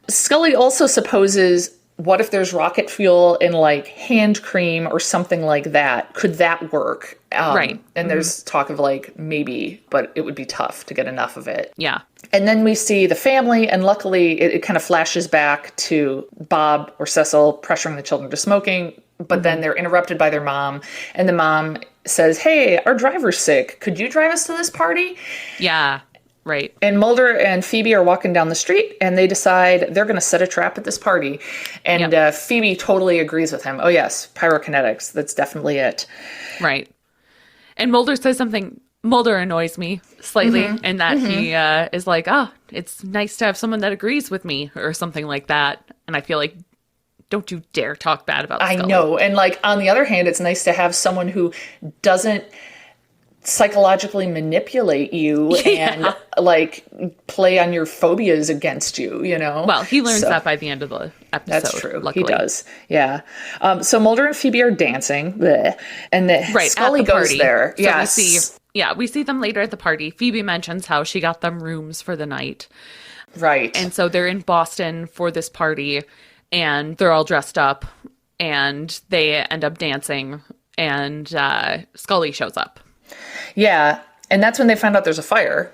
Scully also supposes, what if there's rocket fuel in like hand cream or something like that? Could that work? Right. And there's talk of like maybe, but it would be tough to get enough of it. Yeah. And then we see the family, and luckily it kind of flashes back to Bob or Cecil pressuring the children to smoking, but then they're interrupted by their mom, and the mom says, hey, our driver's sick. Could you drive us to this party? Yeah. Right. And Mulder and Phoebe are walking down the street, and they decide they're going to set a trap at this party. And Phoebe totally agrees with him. Oh, yes, pyrokinetics. That's definitely it. Right. And Mulder says something. Mulder annoys me slightly in that he is like, it's nice to have someone that agrees with me or something like that. And I feel like, don't you dare talk bad about Scully. I know. And like, on the other hand, it's nice to have someone who doesn't psychologically manipulate you and like play on your phobias against you, you know? Well, he learns that by the end of the episode. That's true. Luckily. He does. Yeah. So Mulder and Phoebe are dancing, bleh, and Scully goes party. there. So Yes. we see them later at the party. Phoebe mentions how she got them rooms for the night. Right. And so they're in Boston for this party, and they're all dressed up, and they end up dancing, and Scully shows up. Yeah. And that's when they find out there's a fire.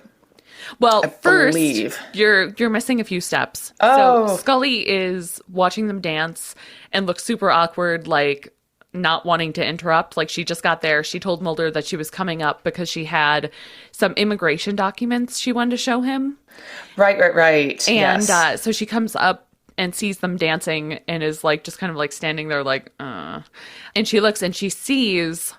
Well, first, believe. you're missing a few steps. Oh. So Scully is watching them dance and looks super awkward, like not wanting to interrupt. Like she just got there. She told Mulder that she was coming up because she had some immigration documents she wanted to show him. Right. And yes. so she comes up and sees them dancing and is like just kind of like standing there like, And she looks and she sees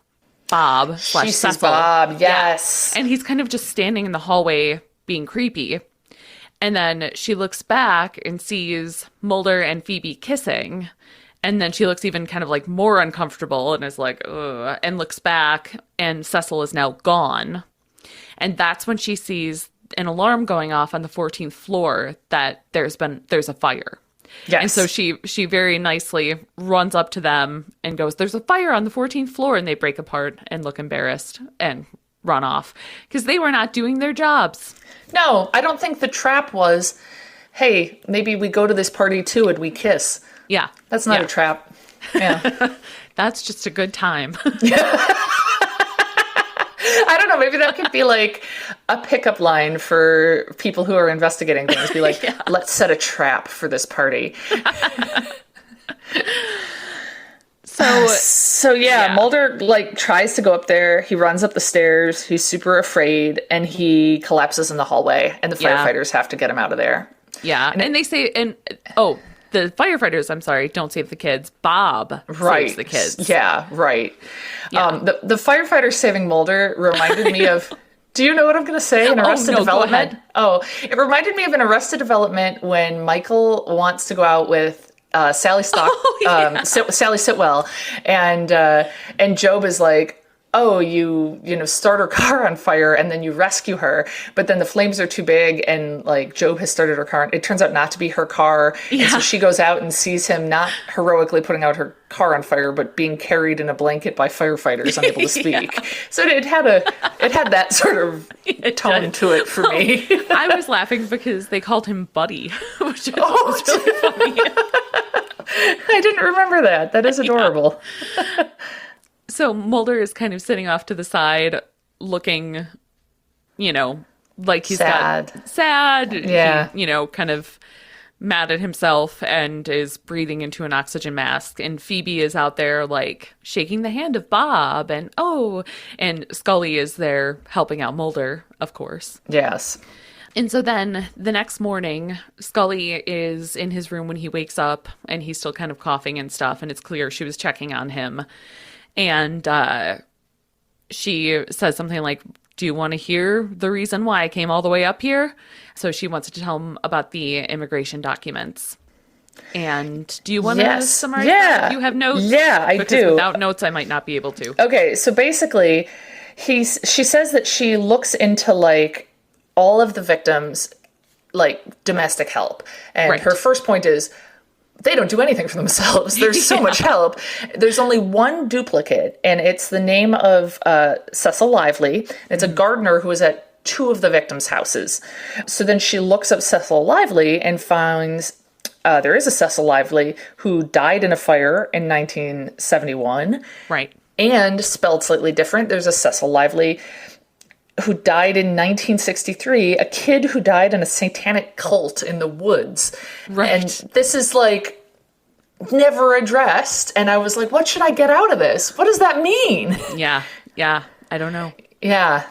Bob / She sees Cecil. Bob, yes. Yeah. And he's kind of just standing in the hallway being creepy. And then she looks back and sees Mulder and Phoebe kissing. And then she looks even kind of like more uncomfortable and is like, ugh, and looks back and Cecil is now gone. And that's when she sees an alarm going off on the 14th floor that there's a fire. Yes. And so she very nicely runs up to them and goes, "There's a fire on the 14th floor." And they break apart and look embarrassed and run off because they were not doing their jobs. No, I don't think the trap was, hey, maybe we go to this party too and we kiss. Yeah. That's not a trap. Yeah. That's just a good time. I don't know. Maybe that could be like a pickup line for people who are investigating things. Be like, let's set a trap for this party. So Mulder like tries to go up there. He runs up the stairs. He's super afraid and he collapses in the hallway and the firefighters have to get him out of there. Yeah. And they say, the firefighters, I'm sorry, don't save the kids. Bob saves the kids. Yeah, right. Yeah. The firefighter saving Mulder reminded me of, do you know what I'm going to say? In Arrested Development? Go ahead. Oh, it reminded me of an Arrested Development when Michael wants to go out with Sally Sally Sitwell, and Job is like, oh, you start her car on fire and then you rescue her, but then the flames are too big and like Job has started her car. It turns out not to be her car. Yeah. And so she goes out and sees him not heroically putting out her car on fire, but being carried in a blanket by firefighters unable to speak. So it had that sort of tone to it for me. I was laughing because they called him Buddy, which was really funny. I didn't remember that. That is adorable. Yeah. So Mulder is kind of sitting off to the side, looking, like he's sad. Yeah. He, kind of mad at himself and is breathing into an oxygen mask. And Phoebe is out there, like, shaking the hand of Bob. And Scully is there helping out Mulder, of course. Yes. And so then the next morning, Scully is in his room when he wakes up and he's still kind of coughing and stuff. And it's clear she was checking on him. And she says something like, "Do you want to hear the reason why I came all the way up here?" So she wants to tell him about the immigration documents. And do you want to summarize that? Do you have notes? Yeah, I do. Because without notes, I might not be able to. Okay, so basically, she says that she looks into, like, all of the victims, like, domestic help. And her first point is, they don't do anything for themselves. There's so much help. There's only one duplicate, and it's the name of Cecil Lively. It's a gardener who was at two of the victims' houses. So then she looks up Cecil Lively and finds there is a Cecil Lively who died in a fire in 1971. Right. And spelled slightly different, there's a Cecil Lively who died in 1963, a kid who died in a satanic cult in the woods. Right. And this is, like, never addressed. And I was like, what should I get out of this? What does that mean? Yeah. I don't know. Yeah.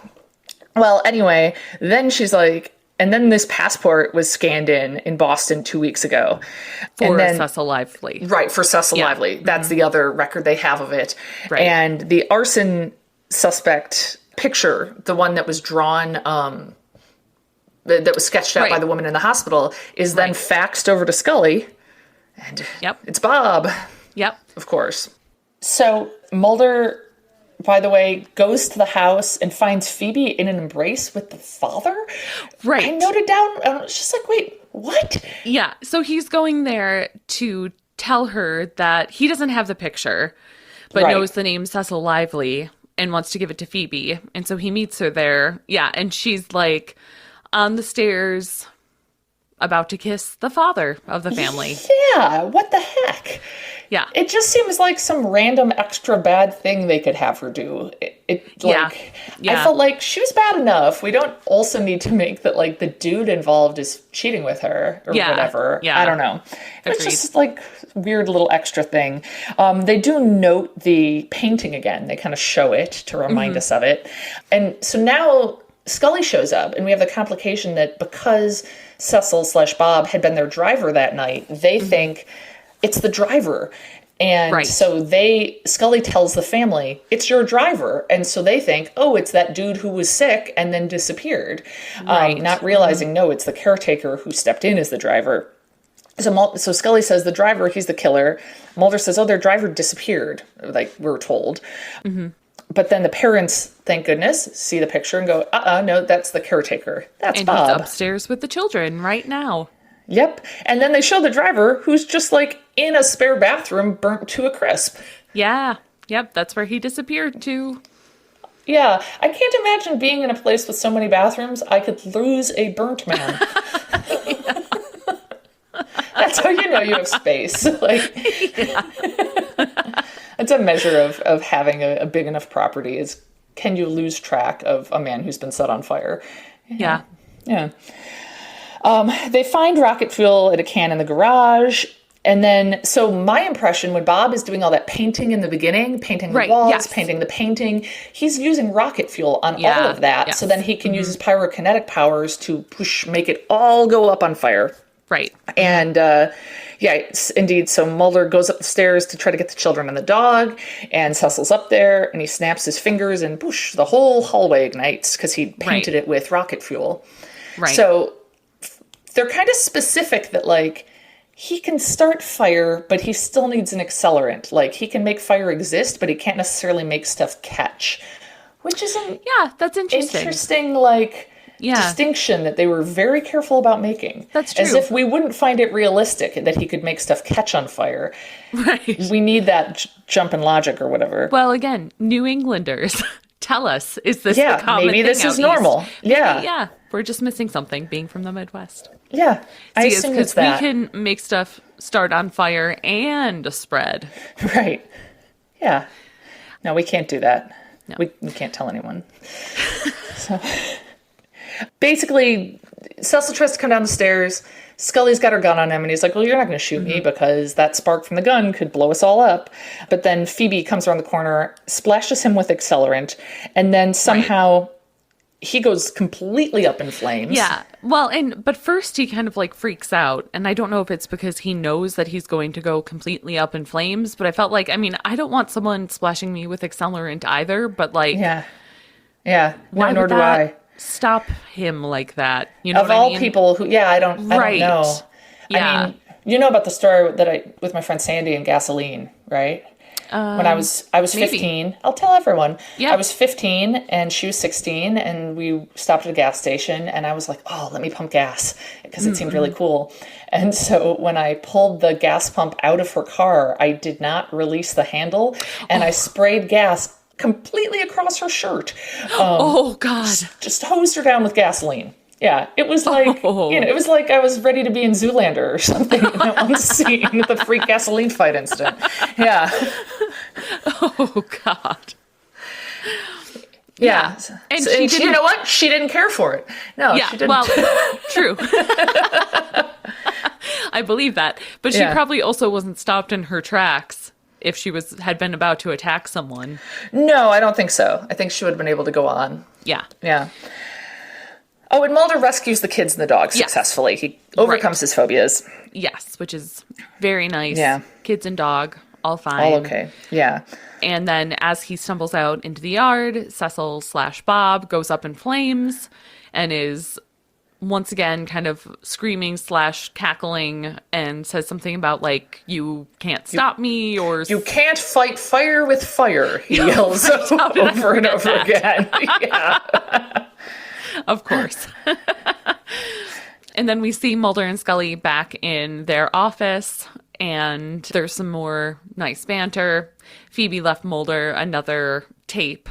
Well, anyway, then she's like, and then this passport was scanned in Boston 2 weeks ago. For Cecil Lively. Right, for Cecil Lively. That's the other record they have of it. Right. And the arson suspect picture, the one that was drawn, that was sketched out by the woman in the hospital, is then faxed over to Scully, and it's Bob. Yep. Of course. So Mulder by the way, goes to the house and finds Phoebe in an embrace with the father. Right. I noted down, I was just like, wait, what? Yeah. So he's going there to tell her that he doesn't have the picture, but knows the name Cecil Lively and wants to give it to Phoebe. And so he meets her there. Yeah. And she's like on the stairs about to kiss the father of the family. Yeah. What the heck? Yeah. It just seems like some random extra bad thing they could have her do. I felt like she was bad enough. We don't also need to make that like the dude involved is cheating with her or whatever. Yeah. I don't know. It's just like weird little extra thing. They do note the painting again. They kind of show it to remind us of it. And so now Scully shows up and we have the complication that because Cecil/Bob had been their driver that night, they think it's the driver. And so Scully tells the family, it's your driver. And so they think, oh, it's that dude who was sick and then disappeared. Not realizing, no, it's the caretaker who stepped in as the driver. So Scully says the driver, he's the killer. Mulder says, oh, their driver disappeared, like we were told. But then the parents, thank goodness, see the picture and go, no, that's the caretaker. That's Bob. And he's upstairs with the children right now. Yep. And then they show the driver who's just like in a spare bathroom burnt to a crisp. Yeah. Yep. That's where he disappeared to. Yeah. I can't imagine being in a place with so many bathrooms. I could lose a burnt man. That's how you know you have space. Like, it's a measure of having a big enough property is can you lose track of a man who's been set on fire? Yeah. They find rocket fuel in a can in the garage. And then, so my impression when Bob is doing all that painting in the beginning, painting the walls, painting the painting, he's using rocket fuel on all of that. Yes. So then he can use his pyrokinetic powers to make it all go up on fire. Right. And, indeed. So Mulder goes up the stairs to try to get the children and the dog. And Cecil's up there and he snaps his fingers and the whole hallway ignites because he painted it with rocket fuel. Right. So they're kind of specific that, like, he can start fire, but he still needs an accelerant. Like, he can make fire exist, but he can't necessarily make stuff catch. Which is that's interesting. Distinction that they were very careful about making. That's true. As if we wouldn't find it realistic that he could make stuff catch on fire. Right. We need that jump in logic or whatever. Well, again, New Englanders, tell us, is this the common maybe thing this is east? normal. Yeah. We're just missing something, being from the Midwest. Yeah, I assume it's that. We can make stuff start on fire and spread. Right. Yeah. No, we can't do that. No. We can't tell anyone. So, basically, Cecil tries to come down the stairs. Scully's got her gun on him, and he's like, well, you're not going to shoot me because that spark from the gun could blow us all up. But then Phoebe comes around the corner, splashes him with accelerant, and then somehow he goes completely up in flames. Yeah. Well, but first he kind of like freaks out. And I don't know if it's because he knows that he's going to go completely up in flames. But I felt like, I don't want someone splashing me with accelerant either. But like, yeah. Why nor would do that I stop him like that? You know, of all people who, I don't know. Yeah. I mean, you know about the story that with my friend Sandy and gasoline, right? When I was 15, maybe. I'll tell everyone. Yeah. I was 15 and she was 16 and we stopped at a gas station and I was like, oh, let me pump gas because it seemed really cool. And so when I pulled the gas pump out of her car, I did not release the handle and I sprayed gas completely across her shirt. Oh God. Just hosed her down with gasoline. Yeah, it was like, it was like I was ready to be in Zoolander or something in that one scene with the freak gasoline fight incident. Yeah. Oh, God. Yeah. And she you know what? She didn't care for it. No, she didn't. Well, true. I believe that. But she probably also wasn't stopped in her tracks if she had been about to attack someone. No, I don't think so. I think she would have been able to go on. Yeah. Yeah. Oh, and Mulder rescues the kids and the dog successfully. He overcomes his phobias. Yes, which is very nice. Yeah. Kids and dog, all fine. All okay. Yeah. And then as he stumbles out into the yard, Cecil/Bob goes up in flames and is once again kind of screaming / cackling and says something about like, you can't stop me, or you can't fight fire with fire, he yells over and over again. Yeah. Of course. And then we see Mulder and Scully back in their office, and there's some more nice banter. Phoebe left Mulder another tape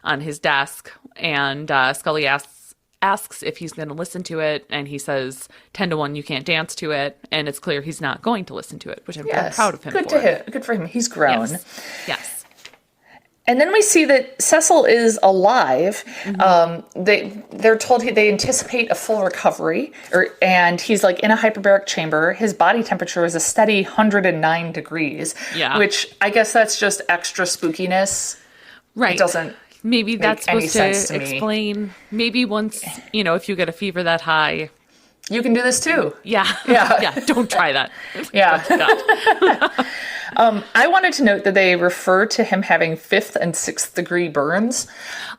on his desk, and Scully asks if he's going to listen to it, and he says 10-1 you can't dance to it, and it's clear he's not going to listen to it, which I'm very proud of him for. Good for him. He's grown. Yes. And then we see that Cecil is alive. They're told they anticipate a full recovery, and he's like in a hyperbaric chamber. His body temperature is a steady 109 degrees, which I guess that's just extra spookiness. Right. It doesn't Maybe that's supposed to me. Explain. Maybe once, if you get a fever that high, you can do this too. Yeah. Don't try that. Yeah. I wanted to note that they refer to him having 5th and 6th degree burns.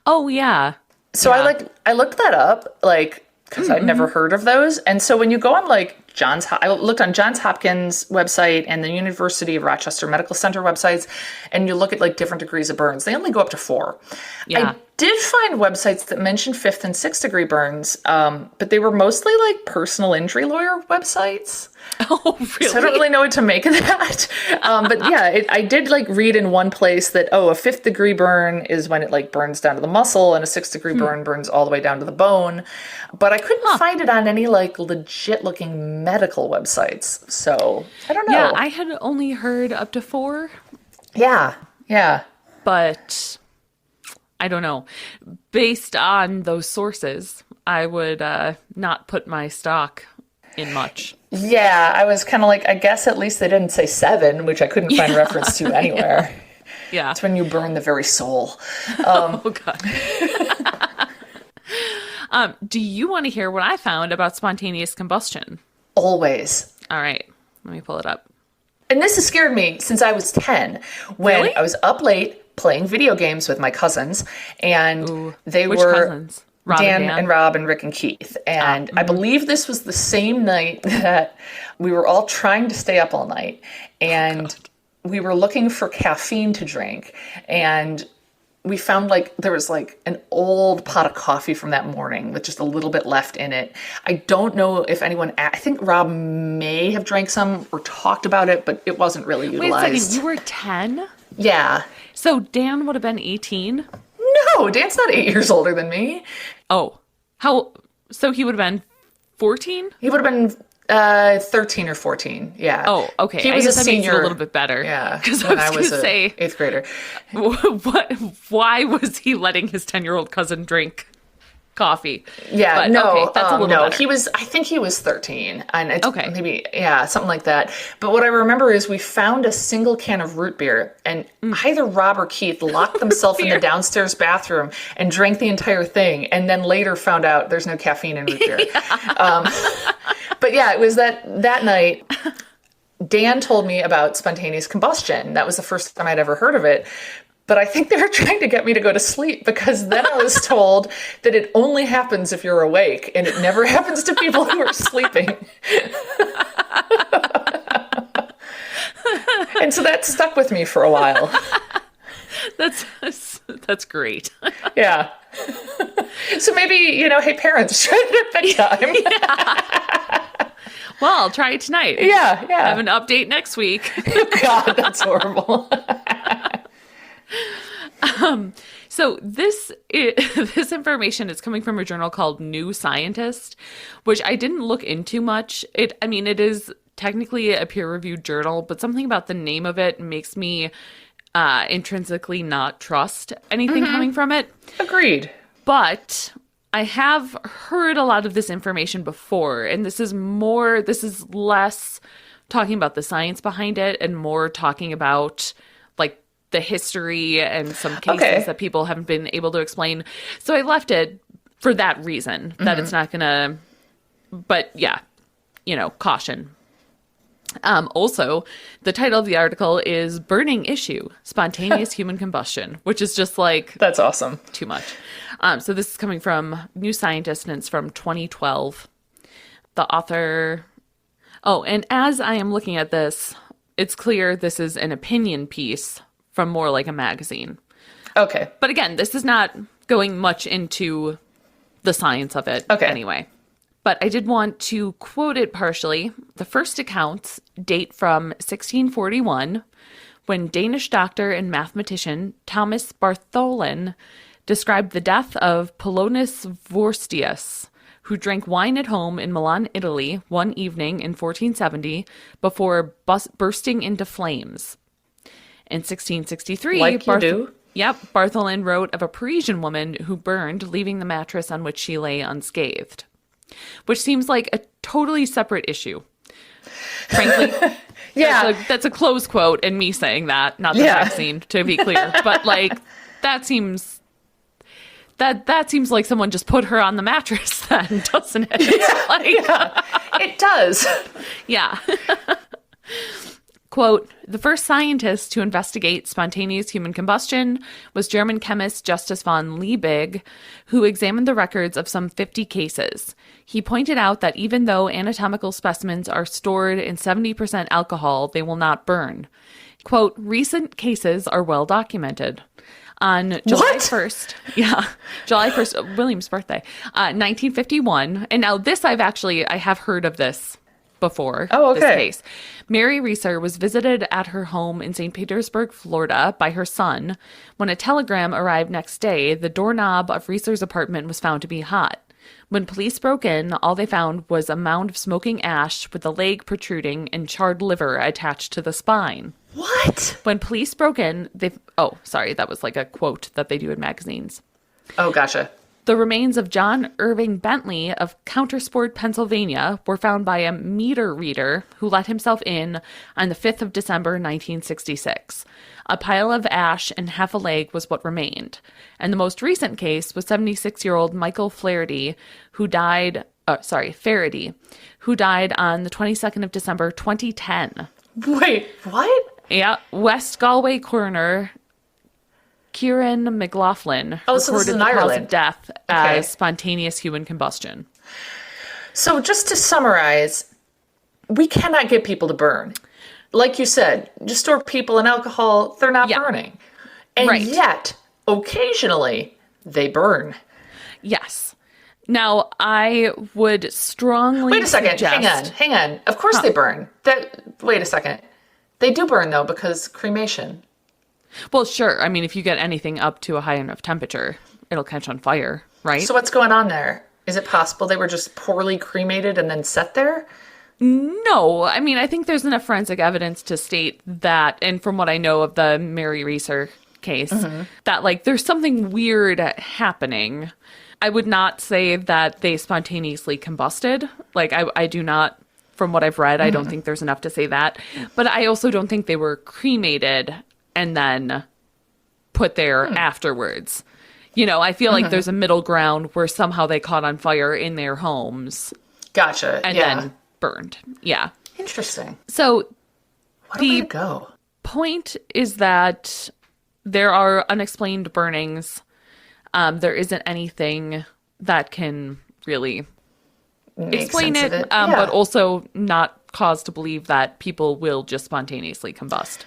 Oh yeah. So I looked that up, because I'd never heard of those. And so when you go on I looked on Johns Hopkins website and the University of Rochester Medical Center websites, and you look at different degrees of burns. They only go up to 4. Yeah. I did find websites that mentioned 5th and 6th degree burns, but they were mostly personal injury lawyer websites. Oh, really? So I don't really know what to make of that. But yeah, I did read in one place that, a 5th degree burn is when it burns down to the muscle, and a 6th degree burn burns all the way down to the bone. But I couldn't find it on any legit looking medical websites. So I don't know. Yeah, I had only heard up to 4. Yeah. But I don't know. Based on those sources, I would not put my stock in much. Yeah, I was kind of I guess at least they didn't say 7, which I couldn't find reference to anywhere. Yeah. It's when you burn the very soul. Oh, God. Do you want to hear what I found about spontaneous combustion? Always. All right. Let me pull it up. And this has scared me since I was 10, when Really? I was up late playing video games with my cousins, and Which were cousins? Rob Dan and and Rob and Rick and Keith. And I believe this was the same night that we were all trying to stay up all night, and we were looking for caffeine to drink, and we found there was an old pot of coffee from that morning with just a little bit left in it. I don't know if anyone, I think Rob may have drank some or talked about it, but it wasn't really utilized. Wait a second, you were 10? Yeah. So Dan would have been 18? No, Dan's not 8 years older than me. Oh, so he would have been 14? He would have been 13 or 14. Yeah. Oh, okay. He was a senior. A little bit better. Yeah. Because I was going to say, 8th grader. Why was he letting his 10-year-old cousin drink coffee? Yeah. But, okay, that's a little better. I think he was 13, and it's Okay. maybe, something like that. But what I remember is we found a single can of root beer, and either Rob or Keith locked themselves in the downstairs bathroom and drank the entire thing, and then later found out there's no caffeine in root beer. But yeah, it was that night. Dan told me about spontaneous combustion. That was the first time I'd ever heard of it. But I think they were trying to get me to go to sleep, because then I was told that it only happens if you're awake, and it never happens to people who are sleeping. And so that stuck with me for a while. That's great. Yeah. So maybe, hey, parents, try it at bedtime. Yeah. Well, I'll try it tonight. Yeah. Have an update next week. God, that's horrible. So this information is coming from a journal called New Scientist, which I didn't look into much. It is technically a peer-reviewed journal, but something about the name of it makes me intrinsically not trust anything coming from it. Agreed. But I have heard a lot of this information before, and this is less talking about the science behind it and more talking about the history and some cases that people haven't been able to explain. So I left it for that reason, that it's not gonna, but yeah, caution. Also, the title of the article is Burning Issue, Spontaneous Human Combustion, which is just that's awesome. Too much. So this is coming from New Scientist, and it's from 2012. the author... Oh, and as I am looking at this, it's clear this is an opinion piece from more like a magazine. Okay. But again, this is not going much into the science of it anyway. But I did want to quote it partially. The first accounts date from 1641, when Danish doctor and mathematician Thomas Bartholin described the death of Polonius Vorstius, who drank wine at home in Milan, Italy, one evening in 1470 before bursting into flames. In 1663, Bartholin wrote of a Parisian woman who burned, leaving the mattress on which she lay unscathed. Which seems like a totally separate issue. Frankly, that's a close quote, and me saying that, not the vaccine, to be clear. But like, that seems like someone just put her on the mattress then, doesn't it? It does. Yeah. Quote, the first scientist to investigate spontaneous human combustion was German chemist Justus von Liebig, who examined the records of some 50 cases. He pointed out that even though anatomical specimens are stored in 70% alcohol, they will not burn. Quote, recent cases are well documented. On July 1st, William's birthday, 1951. And now this I have heard of this before. Oh, okay. This case. Mary Reeser was visited at her home in St. Petersburg, Florida by her son. When a telegram arrived next day, the doorknob of Reeser's apartment was found to be hot. When police broke in, all they found was a mound of smoking ash with a leg protruding and charred liver attached to the spine. What? When police broke in, that was like a quote that they do in magazines. Oh, gotcha. The remains of John Irving Bentley of Countersport, Pennsylvania, were found by a meter reader who let himself in on the 5th of December, 1966. A pile of ash and half a leg was what remained. And the most recent case was 76-year-old Michael Flaherty, who died on the 22nd of December, 2010. Wait, what? Yeah, West Galway coroner Kieran McLaughlin reported the cause of death as spontaneous human combustion. So just to summarize, we cannot get people to burn. Like you said, just store people in alcohol, they're not burning. And yet, occasionally, they burn. Yes. Now, I would strongly Wait a second, hang on. Of course they burn. Wait a second. They do burn, though, because cremation. Well, sure. I mean, if you get anything up to a high enough temperature, it'll catch on fire, right? So what's going on there? Is it possible they were just poorly cremated and then set there? No. I mean, I think there's enough forensic evidence to state that, and from what I know of the Mary Reeser case, that, like, there's something weird happening. I would not say that they spontaneously combusted. Like, I do not, from what I've read, I don't think there's enough to say that. But I also don't think they were cremated and then put there afterwards. You know, I feel like there's a middle ground where somehow they caught on fire in their homes. Gotcha. And then burned. Yeah. Interesting. So what a way to go. Point is that there are unexplained burnings. There isn't anything that can really explain it, but also not cause to believe that people will just spontaneously combust.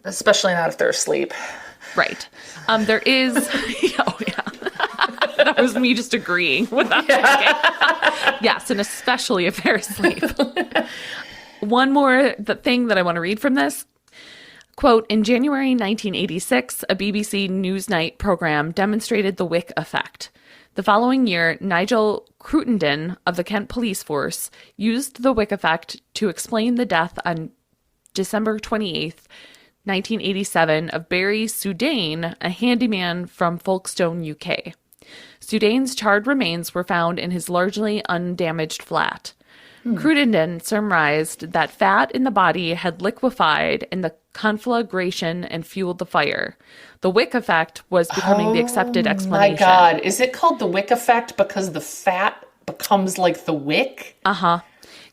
Especially not if they're asleep. Right. There is... That was me just agreeing with that. Yes, and especially if they're asleep. One more thing that I want to read from this. Quote, in January 1986, a BBC Newsnight program demonstrated the Wick effect. The following year, Nigel Cruttenden of the Kent Police Force used the Wick effect to explain the death on December 28th, 1987, of Barry Soudane, a handyman from Folkestone, UK. Soudane's charred remains were found in his largely undamaged flat. Cruttenden surmised that fat in the body had liquefied in the conflagration and fueled the fire. The Wick effect was becoming the accepted explanation. My God. Is it called the Wick effect because the fat becomes like the wick? Uh-huh.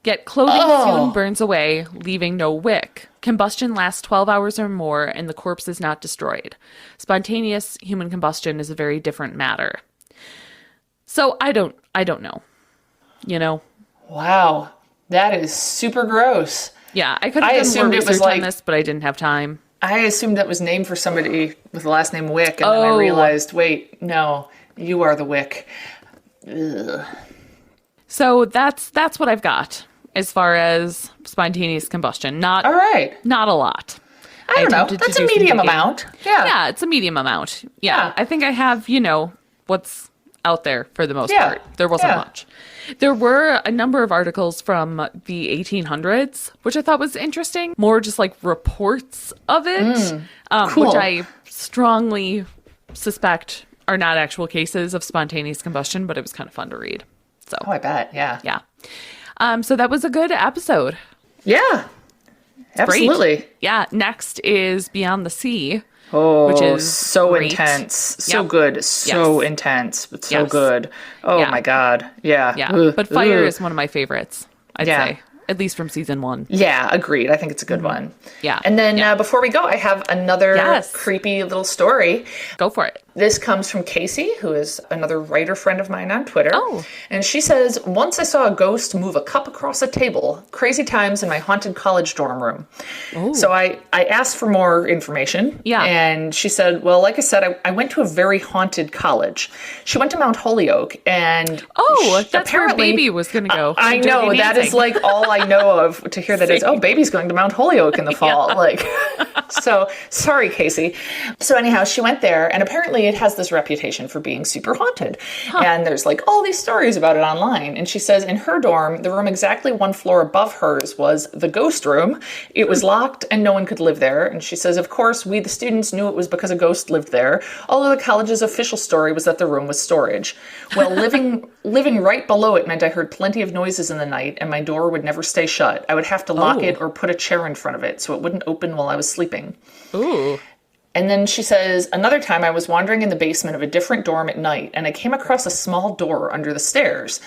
Yet clothing soon burns away, leaving no wick. Combustion lasts 12 hours or more, and the corpse is not destroyed. Spontaneous human combustion is a very different matter. So I don't know. You know? Wow. That is super gross. Yeah, I could have done more research on this, but I didn't have time. I assumed that was named for somebody with the last name Wick, and then I realized, wait, no, you are the Wick. Ugh. So that's what I've got as far as spontaneous combustion. All right. Not a lot. I don't know. That's a medium amount. Yeah. Yeah, it's a medium amount. Yeah. I think I have, what's out there for the most part. There wasn't much. There were a number of articles from the 1800s, which I thought was interesting. More just like reports of it, cool. which I strongly suspect are not actual cases of spontaneous combustion, but it was kind of fun to read. So, I bet. Yeah. Yeah. So that was a good episode. Yeah. Absolutely. Great. Yeah. Next is Beyond the Sea. Oh, which is so great. intense. So good. So intense, but so good. Oh my God. Yeah. Yeah. Ugh. But Fire is one of my favorites, I'd say. At least from season 1. Yeah, agreed. I think it's a good one. Yeah. And then before we go, I have another creepy little story. Go for it. This comes from Casey, who is another writer friend of mine on Twitter. Oh. And she says, once I saw a ghost move a cup across a table. Crazy times in my haunted college dorm room. Oh. So I asked for more information. Yeah. And she said, well, like I said, I went to a very haunted college. She went to Mount Holyoke. And that's where Baby was going to go. I know. That is like all I know of to hear that is, Baby's going to Mount Holyoke in the fall. So sorry, Casey. So anyhow, she went there, and apparently it has this reputation for being super haunted. And there's like all these stories about it online. And she says in her dorm, the room exactly one floor above hers was the ghost room. It was locked and no one could live there. And she says, of course, we, the students, knew it was because a ghost lived there. Although the college's official story was that the room was storage. Well, living right below it meant I heard plenty of noises in the night, and my door would never stay shut. I would have to lock it or put a chair in front of it so it wouldn't open while I was sleeping. Ooh. And then she says, another time I was wandering in the basement of a different dorm at night, and I came across a small door under the stairs.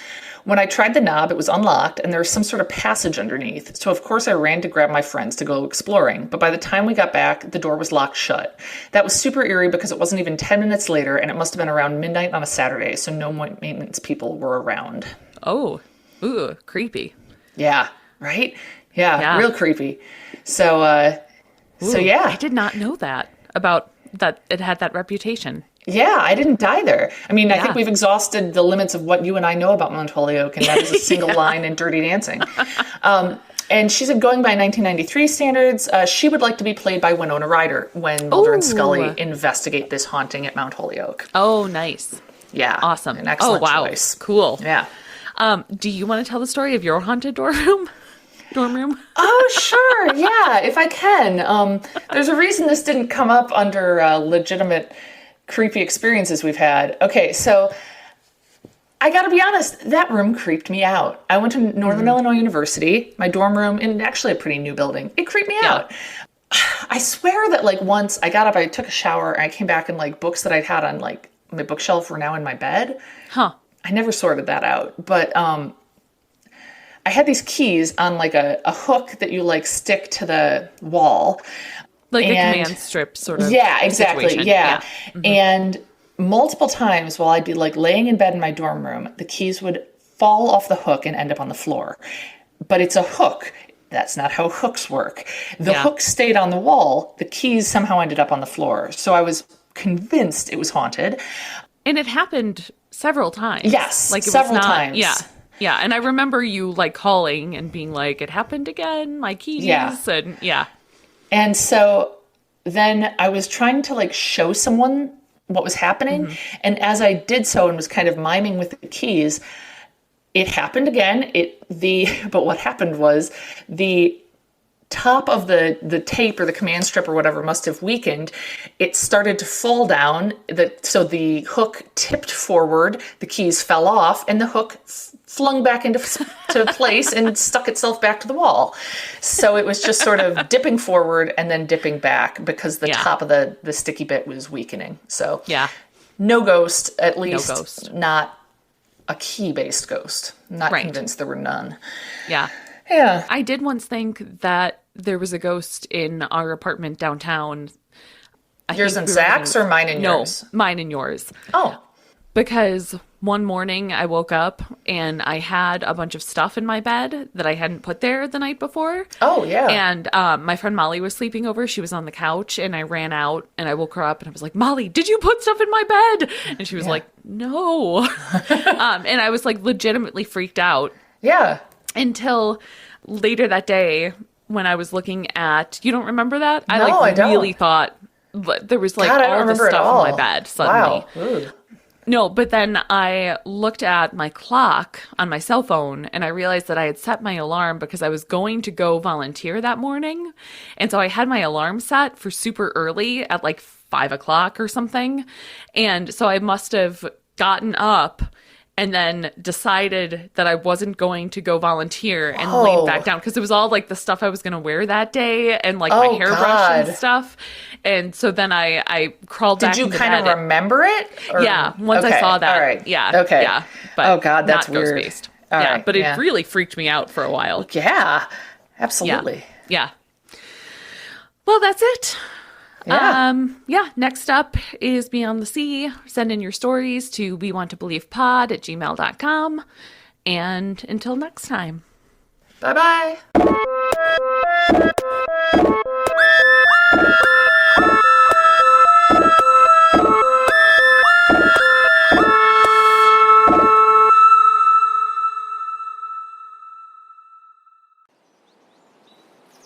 When I tried the knob, it was unlocked, and there was some sort of passage underneath. So, of course, I ran to grab my friends to go exploring. But by the time we got back, the door was locked shut. That was super eerie because it wasn't even 10 minutes later, and it must have been around midnight on a Saturday, so no maintenance people were around. Oh. Ooh, creepy. Yeah, right? Yeah, real creepy. So yeah. I did not know that about that it had that reputation. Yeah, I didn't either. I mean, I think we've exhausted the limits of what you and I know about Mount Holyoke, and that is a single line in Dirty Dancing. And she said, going by 1993 standards, she would like to be played by Winona Ryder when Mulder and Scully investigate this haunting at Mount Holyoke. Oh, nice. Yeah. Awesome. An excellent choice. Cool. Yeah. Do you want to tell the story of your haunted dorm room? Oh, sure. Yeah, if I can. There's a reason this didn't come up under legitimate creepy experiences we've had. Okay, so I gotta be honest, that room creeped me out. I went to Northern Illinois University, my dorm room, in actually a pretty new building. It creeped me out. I swear that once I got up, I took a shower, and I came back, and books that I'd had on my bookshelf were now in my bed. Huh. I never sorted that out, but I had these keys on a hook that you stick to the wall. Like a command strip sort of. Yeah, exactly. Situation. Yeah. Mm-hmm. And multiple times while I'd be laying in bed in my dorm room, the keys would fall off the hook and end up on the floor. But it's a hook. That's not how hooks work. The hook stayed on the wall. The keys somehow ended up on the floor. So I was convinced it was haunted. And it happened several times. Yes, several times. Yeah. Yeah, and I remember you calling and being like, it happened again, my keys. Yeah. And And so then I was trying to show someone what was happening. Mm-hmm. And as I did so and was kind of miming with the keys, it happened again. But what happened was the top of the tape or the command strip or whatever must have weakened. It started to fall down. So the hook tipped forward, the keys fell off, and the hook flung back into place and stuck itself back to the wall. So it was just sort of dipping forward and then dipping back because the top of the sticky bit was weakening. So no ghost, at least not a key-based ghost. Not convinced there were none. Yeah. Yeah. I did once think that there was a ghost in our apartment downtown. Yours and Zach's or mine and yours? No, mine and yours. Oh. because one morning I woke up and I had a bunch of stuff in my bed that I hadn't put there the night before. Oh, yeah. And my friend Molly was sleeping over. She was on the couch and I ran out and I woke her up and I was like, Molly, did you put stuff in my bed? And she was like, no. And I was like legitimately freaked out. Yeah. Until later that day when I was looking at, you don't remember that? No, I don't. Really thought there was like God, all this stuff in my bed suddenly. Wow. Ooh. No, but then I looked at my clock on my cell phone and I realized that I had set my alarm because I was going to go volunteer that morning. And so I had my alarm set for super early at like 5 o'clock or something. And so I must have gotten up and then decided that I wasn't going to go volunteer and laid back down because it was all like the stuff I was going to wear that day and like my hairbrush and stuff. And so then I crawled back into bed. Did you kind of remember it? Or? Yeah, once I saw that. All right. Yeah. Okay. Yeah. But oh, God, that's not weird. Ghost-based. Yeah, right, but it really freaked me out for a while. Yeah, absolutely. Yeah. Well, that's it. Yeah. Next up is Beyond the Sea. Send in your stories to wewanttobelievepod@gmail.com. And until next time. Bye-bye.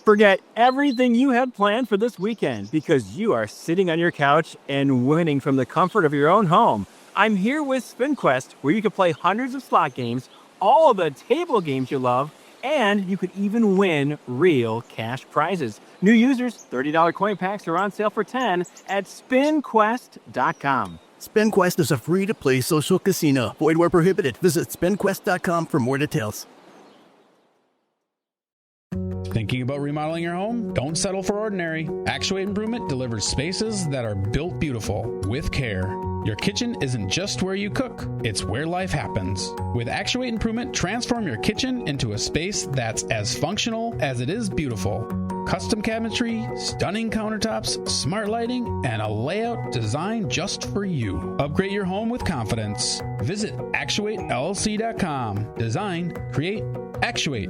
Forget everything you had planned for this weekend because you are sitting on your couch and winning from the comfort of your own home. I'm here with SpinQuest, where you can play hundreds of slot games, all of the table games you love, and you could even win real cash prizes. New users, $30 coin packs are on sale for $10 at SpinQuest.com. SpinQuest is a free-to-play social casino. Void where prohibited. Visit SpinQuest.com for more details. Thinking about remodeling your home? Don't settle for ordinary. Actuate Improvement delivers spaces that are built beautiful with care. Your kitchen isn't just where you cook, it's where life happens. With Actuate Improvement, transform your kitchen into a space that's as functional as it is beautiful. Custom cabinetry, stunning countertops, smart lighting, and a layout designed just for you. Upgrade your home with confidence. Visit ActuateLLC.com. Design, create, actuate.